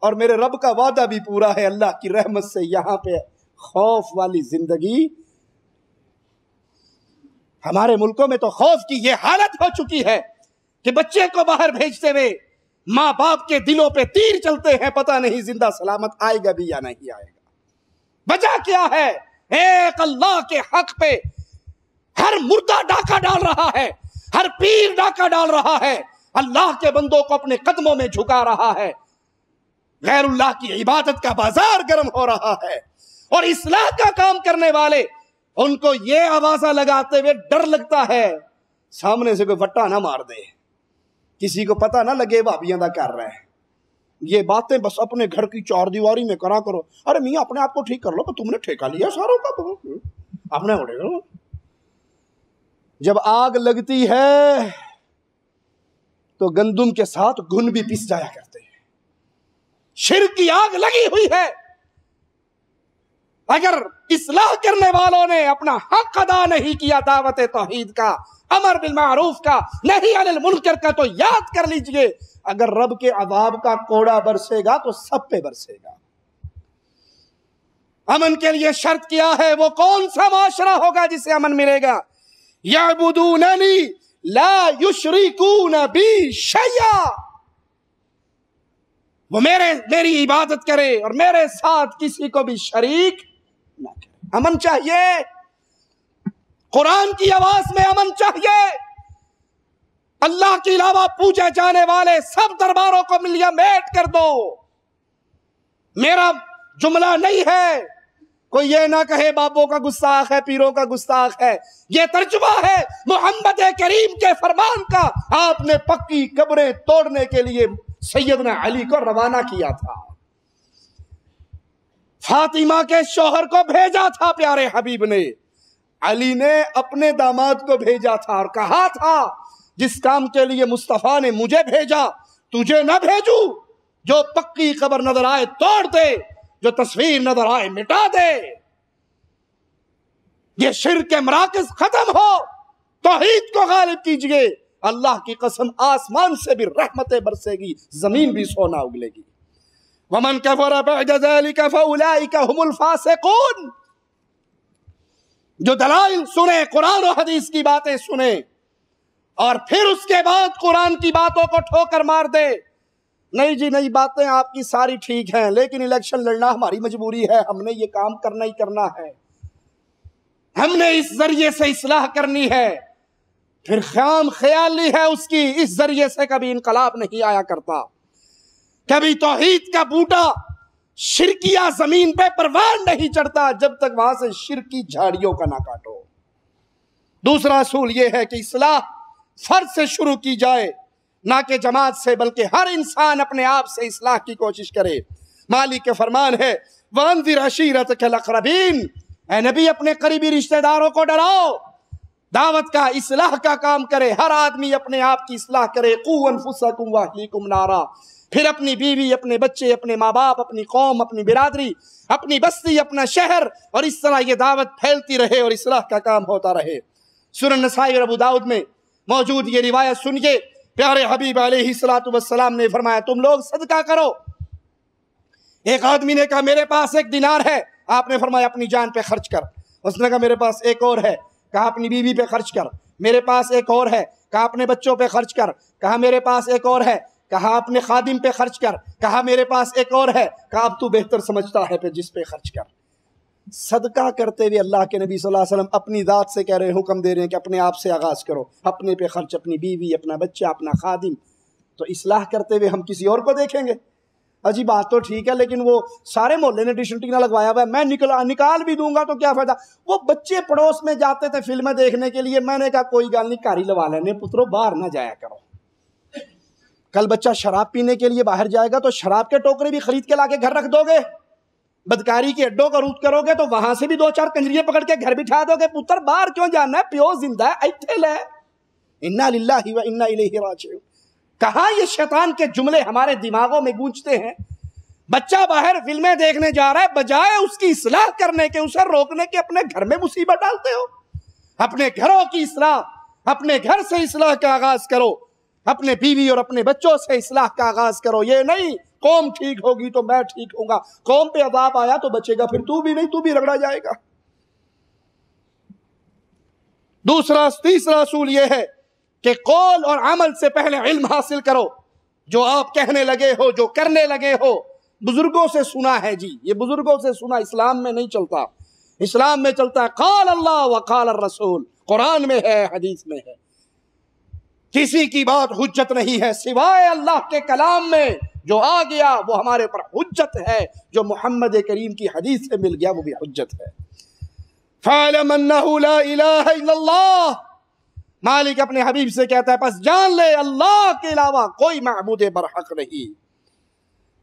اور میرے رب کا وعدہ بھی پورا ہے، اللہ کی رحمت سے یہاں پہ خوف والی زندگی۔ ہمارے ملکوں میں تو خوف کی یہ حالت ہو چکی ہے کہ بچے کو باہر بھیجتے ہوئے ماں باپ کے دلوں پہ تیر چلتے ہیں، پتہ نہیں زندہ سلامت آئے گا بھی یا نہیں آئے گا۔ وجہ کیا ہے؟ ایک اللہ کے حق پہ ہر مردہ ڈاکہ ڈال رہا ہے، ہر پیر ڈاکہ ڈال رہا ہے، اللہ کے بندوں کو اپنے قدموں میں جھکا رہا ہے، غیر اللہ کی عبادت کا بازار گرم ہو رہا ہے، اور اصلاح کا کام کرنے والے ان کو یہ آوازہ لگاتے ہوئے ڈر لگتا ہے سامنے سے کوئی وٹا نہ مار دے، کسی کو پتہ نہ لگے بھابیاں دا کر رہے ہیں۔ یہ باتیں بس اپنے گھر کی چار دیواری میں کرا کرو، ارے میاں اپنے آپ کو ٹھیک کر لو کہ تم نے ٹھیکہ لیا ساروں کا، اپنے اڑے گا۔ جب آگ لگتی ہے تو گندم کے ساتھ گھن بھی پس جایا کرتے ہیں، شرک کی آگ لگی ہوئی ہے۔ اگر اصلاح کرنے والوں نے اپنا حق ادا نہیں کیا دعوت توحید کا، امر بالمعروف کا، نہی عن المنکر کا، تو یاد کر لیجئے اگر رب کے عذاب کا کوڑا برسے گا تو سب پہ برسے گا۔ امن کے لیے شرط کیا ہے؟ وہ کون سا معاشرہ ہوگا جسے امن ملے گا؟ یعبدوننی لا یشرکون بی شیئا، وہ میری عبادت کرے اور میرے ساتھ کسی کو بھی شریک نہ کرے۔ امن چاہیے، قرآن کی آواز میں امن چاہیے۔ اللہ کے علاوہ پوجے جانے والے سب درباروں کو ملیا میٹ کر دو۔ میرا جملہ نہیں ہے، کوئی یہ نہ کہے بابوں کا گستاخ ہے، پیروں کا گستاخ ہے، یہ ترجمہ ہے محمد کریم کے فرمان کا۔ آپ نے پکی قبریں توڑنے کے لیے سیدنا علی کو روانہ کیا تھا، فاطمہ کے شوہر کو بھیجا تھا پیارے حبیب نے، علی نے اپنے داماد کو بھیجا تھا اور کہا تھا جس کام کے لیے مصطفیٰ نے مجھے بھیجا تجھے نہ بھیجوں، جو پکی قبر نظر آئے توڑ دے، جو تصویر نظر آئے مٹا دے، یہ شرک کے مراکز ختم ہو، توحید کو غالب کیجئے، اللہ کی قسم آسمان سے بھی رحمتیں برسے گی، زمین بھی سونا اگلے گی۔ وَمَنْ كَفَرَ بَعْدَ ذَلِكَ فَأُولَئِكَ هُمُ الْفَاسِقُونَ۔ جو دلائل سنیں، قرآن و حدیث کی باتیں سنیں اور پھر اس کے بعد قرآن کی باتوں کو ٹھوکر مار دے، نہیں جی نہیں، باتیں آپ کی ساری ٹھیک ہیں لیکن الیکشن لڑنا ہماری مجبوری ہے، ہم نے یہ کام کرنا ہی کرنا ہے، ہم نے اس ذریعے سے اصلاح کرنی ہے، پھر خام خیالی ہے اس کی، اس ذریعے سے کبھی انقلاب نہیں آیا کرتا، کبھی توحید کا بوٹا شرکیہ زمین پہ پروان نہیں چڑھتا جب تک وہاں سے شرکی جھاڑیوں کا نہ کاٹو۔ دوسرا اصول یہ ہے کہ اصلاح فرد سے شروع کی جائے، نہ کہ جماعت سے، بلکہ ہر انسان اپنے آپ سے اصلاح کی کوشش کرے۔ مالک کے فرمان ہے وَأَنذِرْ عَشِيرَتَكَ الْأَقْرَبِينَ، اے نبی اپنے قریبی رشتہ داروں کو ڈراؤ، دعوت کا اصلاح کا کام کرے، ہر آدمی اپنے آپ کی اصلاح کرے۔ قُوْ أَنفُسَكُمْ وَأَهْلِيكُمْ نَارًا، پھر اپنی بیوی، اپنے بچے، اپنے ماں باپ، اپنی قوم، اپنی برادری، اپنی بستی، اپنا شہر، اور اس طرح یہ دعوت پھیلتی رہے اور اصلاح کا کام ہوتا رہے۔ سنن نسائی اور ابو داؤد میں موجود یہ روایت سنیے، پیارے حبیب علیہ السلام نے فرمایا تم لوگ صدقہ کرو۔ ایک آدمی نے کہا میرے پاس 1 دینار ہے، آپ نے فرمایا اپنی جان پہ خرچ کر۔ اس نے کہا میرے پاس 1 اور ہے، کہا اپنی بیوی پہ خرچ کر۔ میرے پاس 1 اور ہے، کہا اپنے بچوں پہ خرچ کر۔ کہا میرے پاس 1 اور ہے، کہا اپنے خادم پہ خرچ کر۔ کہا میرے پاس 1 اور ہے، کہا اب تو بہتر سمجھتا ہے پہ جس پہ خرچ کر۔ صدقہ کرتے ہوئے اللہ کے نبی صلی اللہ علیہ وسلم اپنی ذات سے کہہ رہے ہیں، حکم دے رہے ہیں کہ اپنے آپ سے آغاز کرو، اپنے پہ خرچ، اپنی بیوی، اپنا بچہ، اپنا خادم۔ تو اصلاح کرتے ہوئے ہم کسی اور کو دیکھیں گے؟ اجی بات تو ٹھیک ہے لیکن وہ سارے محلے نے ڈش انٹینا لگوایا ہوا ہے، میں نکال بھی دوں گا تو کیا فائدہ؟ وہ بچے پڑوس میں جاتے تھے فلمیں دیکھنے کے لیے، میں نے کہا کوئی گل نہیں، کاری لوا لینے پترو، باہر نہ جایا کرو۔ کل بچہ شراب پینے کے لیے باہر جائے گا تو شراب کے ٹوکرے بھی خرید کے لا کے گھر رکھ دو گے؟ بدکاری کے اڈوں کا روٹ کرو گے تو وہاں سے بھی 2-4 کنجریے پکڑ کے گھر بٹھا دو گے؟ پتر باہر کیوں جانا ہے، پیو زندہ ہے، ایتھے لے۔ انا للہ و انا الیہ راجعون۔ کہاں یہ شیطان کے جملے ہمارے دماغوں میں گونجتے ہیں؟ بچہ باہر فلمیں دیکھنے جا رہا ہے، بجائے اس کی اصلاح کرنے کے، اسے روکنے کے، اپنے گھر میں مصیبت ڈالتے ہو۔ اپنے گھروں کی اصلاح، اپنے گھر سے اصلاح کا آغاز کرو، اپنے بیوی اور اپنے بچوں سے اصلاح کا آغاز کرو۔ یہ نہیں قوم ٹھیک ہوگی تو میں ٹھیک ہوں گا، قوم پہ عذاب آیا تو بچے گا، پھر تو بھی نہیں، تو بھی رگڑا جائے گا۔ تیسرا اصول یہ ہے کہ قول اور عمل سے پہلے علم حاصل کرو۔ جو آپ کہنے لگے ہو، جو کرنے لگے ہو، بزرگوں سے سنا ہے جی، یہ بزرگوں سے سنا اسلام میں نہیں چلتا۔ اسلام میں چلتا ہے قال اللہ و قال الرسول، قرآن میں ہے، حدیث میں ہے۔ کسی کی بات حجت نہیں ہے سوائے اللہ کے کلام میں، جو آ گیا وہ ہمارے پر حجت ہے، جو محمد کریم کی حدیث سے مل گیا وہ بھی حجت ہے۔ فَاعْلَمْ أَنَّهُ لَا إِلَٰهَ إِلَّا اللَّهُ، مالک اپنے حبیب سے کہتا ہے پس جان لے اللہ کے علاوہ کوئی معبود برحق نہیں۔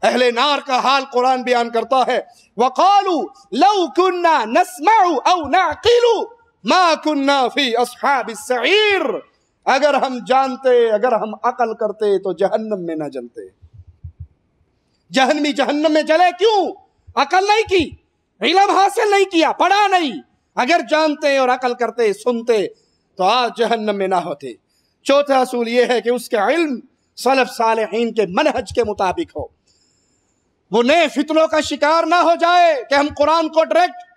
اہل نار کا حال قرآن بیان کرتا ہے وَقَالُوا لَوْ كُنَّا نَسْمَعُ أَوْ نَعْقِلُ مَا كُنَّا فِي أَصْحَابِ السَّعِيرِ، اگر ہم جانتے، اگر ہم عقل کرتے تو جہنم میں نہ جلتے۔ جہنمی جہنم میں جلے کیوں؟ عقل نہیں کی، علم حاصل نہیں کیا، پڑھا نہیں۔ اگر جانتے اور عقل کرتے، سنتے تو آج جہنم میں نہ ہوتے۔ چوتھا اصول یہ ہے کہ اس کا علم سلف صالحین کے منہج کے مطابق ہو، وہ نئے فتنوں کا شکار نہ ہو جائے کہ ہم قرآن کو ڈائریکٹ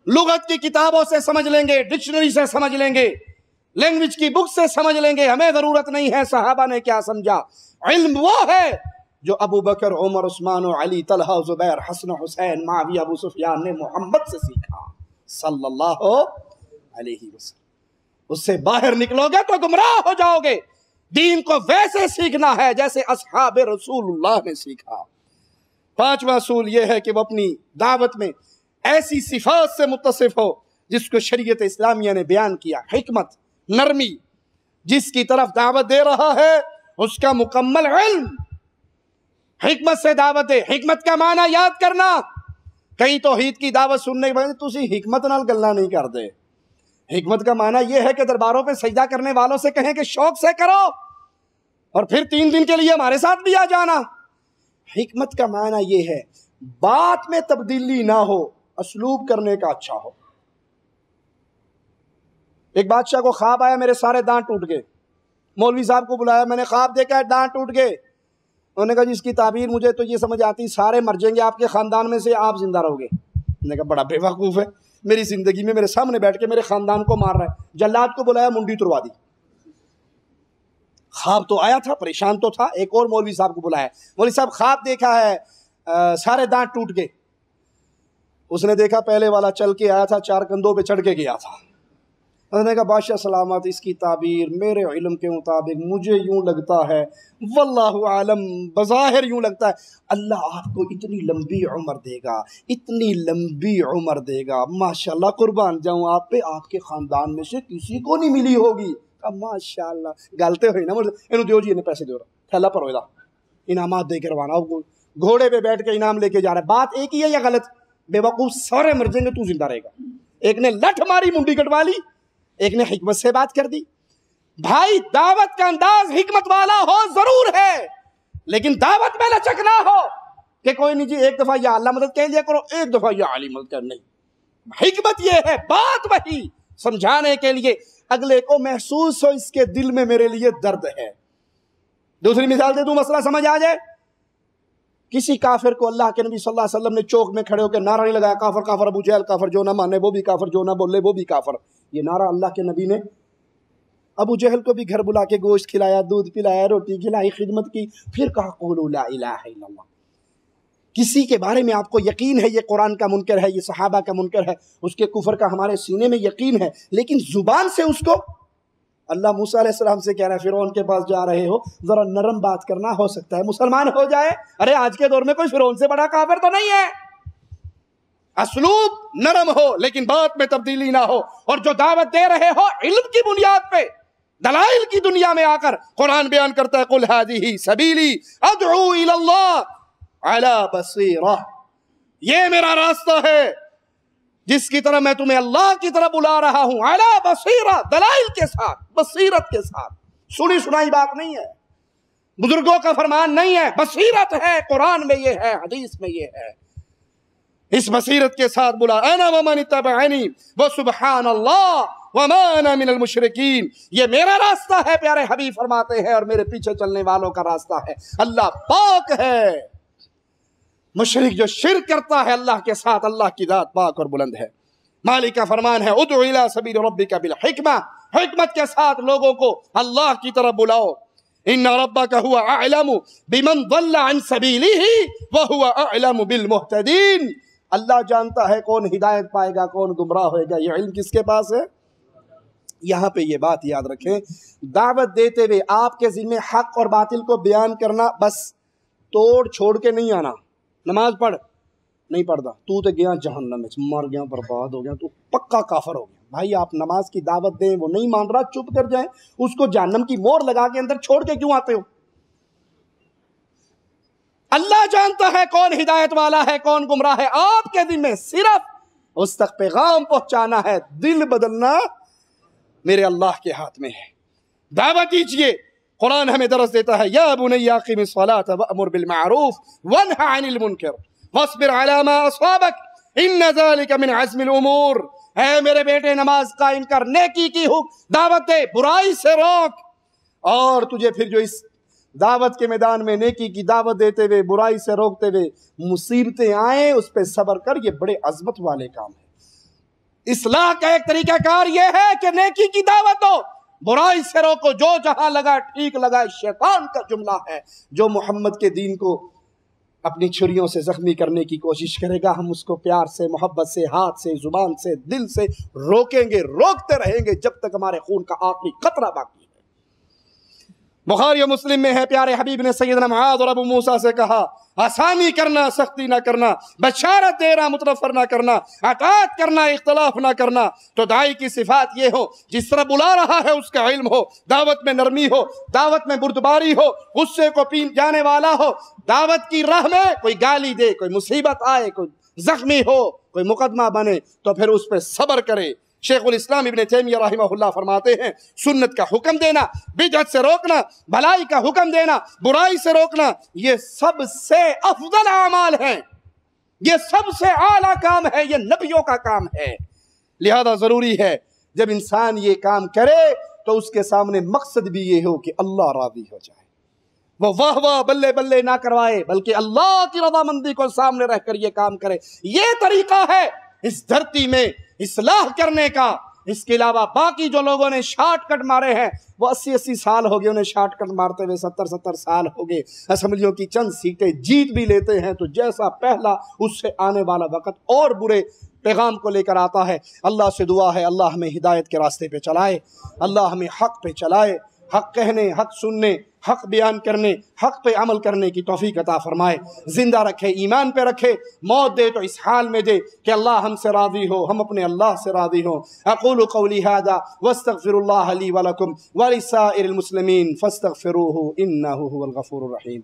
لغت کی کتابوں سے سمجھ لیں گے، ڈکشنری سے سمجھ لیں گے، لینگویج کی بک سے سمجھ لیں گے، ہمیں ضرورت نہیں ہے صحابہ نے کیا سمجھا۔ علم وہ ہے جو ابو بکر، عمر، عثمان و علی، طلحہ، زبیر، حسن و حسین، معاویہ، ابو سفیان نے محمد سے سیکھا صلی اللہ علیہ وسلم. اس سے باہر نکلو گے تو گمراہ ہو جاؤ گے. دین کو ویسے سیکھنا ہے جیسے اصحاب رسول اللہ نے سیکھا. پانچواں اصول یہ ہے کہ وہ اپنی دعوت میں ایسی صفات سے متصف ہو جس کو شریعت اسلامیہ نے بیان کیا. حکمت، نرمی، جس کی طرف دعوت دے رہا ہے اس کا مکمل علم. حکمت سے دعوت دے. حکمت کا معنی یاد کرنا. کئی توحید کی دعوت سننے کے بعد تسی حکمت نال گلا نہیں کر دے. حکمت کا معنی یہ ہے کہ درباروں پہ سجدہ کرنے والوں سے کہیں کہ شوق سے کرو اور پھر 3 دن کے لیے ہمارے ساتھ بھی آ جانا. حکمت کا معنی یہ ہے بات میں تبدیلی نہ ہو، اسلوب کرنے کا اچھا ہو. ایک بادشاہ کو خواب آیا میرے سارے دانت ٹوٹ گئے. مولوی صاحب کو بلایا، میں نے خواب دیکھا ہے دانت ٹوٹ گئے. انہوں نے کہا جی اس کی تعبیر مجھے تو یہ سمجھ آتی سارے مر جائیں گے آپ کے خاندان میں سے آپ زندہ رہو گے. میں نے کہا بڑا بے وقوف ہے، میری زندگی میں میرے سامنے بیٹھ کے میرے خاندان کو مار رہا ہے. جلاد کو بلایا، منڈی تڑوا دی. خواب تو آیا تھا، پریشان تو تھا. ایک اور مولوی صاحب کو بلایا، مولوی صاحب خواب دیکھا ہے سارے دانت ٹوٹ گئے. اس نے دیکھا پہلے والا چل کے آیا تھا، 4 کندھوں پہ چڑھ کے گیا تھا. انہوں نے کہا بادشاہ سلامت، اس کی تعبیر میرے علم کے مطابق مجھے یوں لگتا ہے، واللہ عالم، بظاہر یوں لگتا ہے اللہ آپ کو اتنی لمبی عمر دے گا، اتنی لمبی عمر دے گا، ماشاءاللہ قربان جاؤں آپ پہ، آپ کے خاندان میں سے کسی کو نہیں ملی ہوگی. ماشاءاللہ گالتے ہوئی نا انہوں دیو جی انہیں پیسے دے رہا تھیلا پر ہوئے دا انعامات دے کے روانہ. گھوڑے پہ بیٹھ کے انعام لے کے جا رہا ہے. بات ایک ہی ہے یا غلط؟ بے وقوف سارے مر جائیں گے تو زندہ رہے گا. ایک نے لٹھ ماری منڈی کٹوا لی، ایک نے حکمت سے بات کر دی. بھائی دعوت کا انداز حکمت والا ہو ضرور ہے، لیکن دعوت میں لچک نہ ہو کہ کوئی نہیں جی ایک دفعہ یا اللہ مدد کہہ لیا کرو، ایک دفعہ یا علی مدد کر. نہیں، حکمت یہ ہے بات وہی سمجھانے کے لیے اگلے کو محسوس ہو اس کے دل میں میرے لیے درد ہے. دوسری مثال دے دوں مسئلہ سمجھ آ جائے. کسی کافر کو اللہ کے نبی صلی اللہ علیہ وسلم نے چوک میں کھڑے ہو کے نعرہ نہیں لگایا کافر کافر، ابو جہل کافر، جو نہ مانے وہ بھی کافر، جو نہ بولے وہ بھی کافر. یہ نعرہ اللہ کے نبی نے ابو جہل کو بھی گھر بلا کے گوشت کھلایا، دودھ پلایا، روٹی کھلائی، خدمت کی، پھر کہا قولوا لا الہ الا اللہ. کسی کے بارے میں آپ کو یقین ہے یہ قرآن کا منکر ہے، یہ صحابہ کا منکر ہے، اس کے کفر کا ہمارے سینے میں یقین ہے، لیکن زبان سے اس کو اللہ موسیٰ علیہ السلام سے کہہ رہا ہے فرعون کے پاس جا رہے ہو، ذرا نرم بات کرنا، ہو سکتا ہے مسلمان ہو جائے. ارے آج کے دور میں کوئی فرعون سے بڑا کافر تو نہیں ہے. اسلوب نرم ہو لیکن بات میں تبدیلی نہ ہو، اور جو دعوت دے رہے ہو علم کی بنیاد پہ، دلائل کی دنیا میں آ کر. قرآن بیان کرتا ہے قل ھذہ سبیلی ادعو الی اللہ علی بصیرہ، یہ میرا راستہ ہے جس کی طرح میں تمہیں اللہ کی طرف بلا رہا ہوں، علی بصیرہ، دلائل کے ساتھ، بصیرت کے ساتھ. سنی سنائی بات نہیں ہے، بزرگوں کا فرمان نہیں ہے، بصیرت ہے. قرآن میں یہ ہے، حدیث میں یہ ہے. اس بصیرت کے ساتھ بلا. انا ومن اتبعنی وسبحان اللہ وما انا من المشرکین، یہ میرا راستہ ہے پیارے حبیب فرماتے ہیں، اور میرے پیچھے چلنے والوں کا راستہ ہے. اللہ پاک ہے، مشرک جو شرک کرتا ہے اللہ کے ساتھ، اللہ کی ذات پاک اور بلند ہے. مالک کا فرمان ہے ادعو الی سبیل ربک بالحکمہ، حکمت کے ساتھ لوگوں کو اللہ کی طرف بلاؤ. ان ربک هو اعلم بمن ضل عن سبیلہ وهو اعلم بالمہتدین. اللہ جانتا ہے کون ہدایت پائے گا کون گمراہ ہوئے گا. یہ علم کس کے پاس ہے؟ یہاں پہ یہ بات یاد رکھیں، دعوت دیتے ہوئے آپ کے ذمہ حق اور باطل کو بیان کرنا، بس توڑ چھوڑ کے نہیں آنا. نماز پڑھ، نہیں پڑھتا تو گیا جہنم میں، مر گیا، برباد ہو گیا، تو پکا کافر ہو گیا. بھائی آپ نماز کی دعوت دیں، وہ نہیں مان رہا، چپ کر جائیں. اس کو جہنم کی مور لگا کے اندر چھوڑ کے کیوں آتے ہو؟ اللہ جانتا ہے کون ہدایت والا ہے کون گمراہ ہے. آپ کے ذمہ صرف اس تک پیغام پہنچانا ہے، دل بدلنا میرے اللہ کے ہاتھ میں ہے. دعوت دیجیے. قرآن ہمیں درس دیتا ہے یا بنی اقم الصلاۃ وامر بالمعروف وانہ عن المنکر واصبر علی ما اصابک ان ذلک من عزم الامور. اے میرے بیٹے نماز قائم کر، نیکی کی دعوت دے، برائی سے روک. اور تجھے پھر جو اس دعوت کے میدان میں نیکی کی دعوت دیتے ہوئے برائی سے روکتے ہوئے مصیبتیں آئیں، اس پہ صبر کر. یہ بڑے عظمت والے کام ہیں. اصلاح کا ایک طریقہ کار یہ ہے کہ نیکی کی دعوت دو، برائی سے روکو، جو جہاں لگا ٹھیک لگا، شیطان کا جملہ ہے۔ جو محمد کے دین کو اپنی چھریوں سے زخمی کرنے کی کوشش کرے گا، ہم اس کو پیار سے، محبت سے، ہاتھ سے، زبان سے، دل سے روکیں گے، روکتے رہیں گے جب تک ہمارے خون کا آخری قطرہ باقی ہے۔ بخاری و مسلم میں ہے، پیارے حبیب نے سیدنا معاذ اور ابو موسیٰ سے کہا، آسانی کرنا، سختی نہ کرنا، بشارت دینا، متنفر نہ کرنا، اطاعت کرنا، اختلاف نہ کرنا۔ تو داعی کی صفات یہ ہو، جس طرح بلا رہا ہے اس کا علم ہو، دعوت میں نرمی ہو، دعوت میں بردباری ہو، غصے کو پی جانے والا ہو، دعوت کی راہ میں کوئی گالی دے، کوئی مصیبت آئے، کوئی زخمی ہو، کوئی مقدمہ بنے تو پھر اس پہ صبر کرے۔ شیخ الاسلام ابن تیمیہ رحمہ اللہ فرماتے ہیں، سنت کا حکم دینا، بدعت سے روکنا، بھلائی کا حکم دینا، برائی سے روکنا، یہ سب سے افضل اعمال ہیں، یہ سب سے اعلیٰ کام ہے، یہ نبیوں کا کام ہے۔ لہذا ضروری ہے جب انسان یہ کام کرے تو اس کے سامنے مقصد بھی یہ ہو کہ اللہ راضی ہو جائے، وہ واہ واہ بلے بلے نہ کروائے، بلکہ اللہ کی رضامندی کو سامنے رہ کر یہ کام کرے۔ یہ طریقہ ہے اس دھرتی میں اصلاح کرنے کا۔ اس کے علاوہ باقی جو لوگوں نے شارٹ کٹ مارے ہیں، وہ 80 سال ہو گئے انہیں شارٹ کٹ مارتے ہوئے، 70 سال ہو گئے، اسمبلیوں کی چند سیٹیں جیت بھی لیتے ہیں تو جیسا پہلا اس سے آنے والا وقت اور برے پیغام کو لے کر آتا ہے۔ اللہ سے دعا ہے اللہ ہمیں ہدایت کے راستے پہ چلائے، اللہ ہمیں حق پہ چلائے، حق کہنے، حق سننے، حق بیان کرنے، حق پہ عمل کرنے کی توفیق عطا فرمائے، زندہ رکھے، ایمان پہ رکھے، موت دے تو اس حال میں دے کہ اللہ ہم سے راضی ہو، ہم اپنے اللہ سے راضی ہوں۔ اقول قولی ھذا واستغفر اللہ لی ولکم ولسائر المسلمین فاستغفروہ انہ هو الغفور الرحیم۔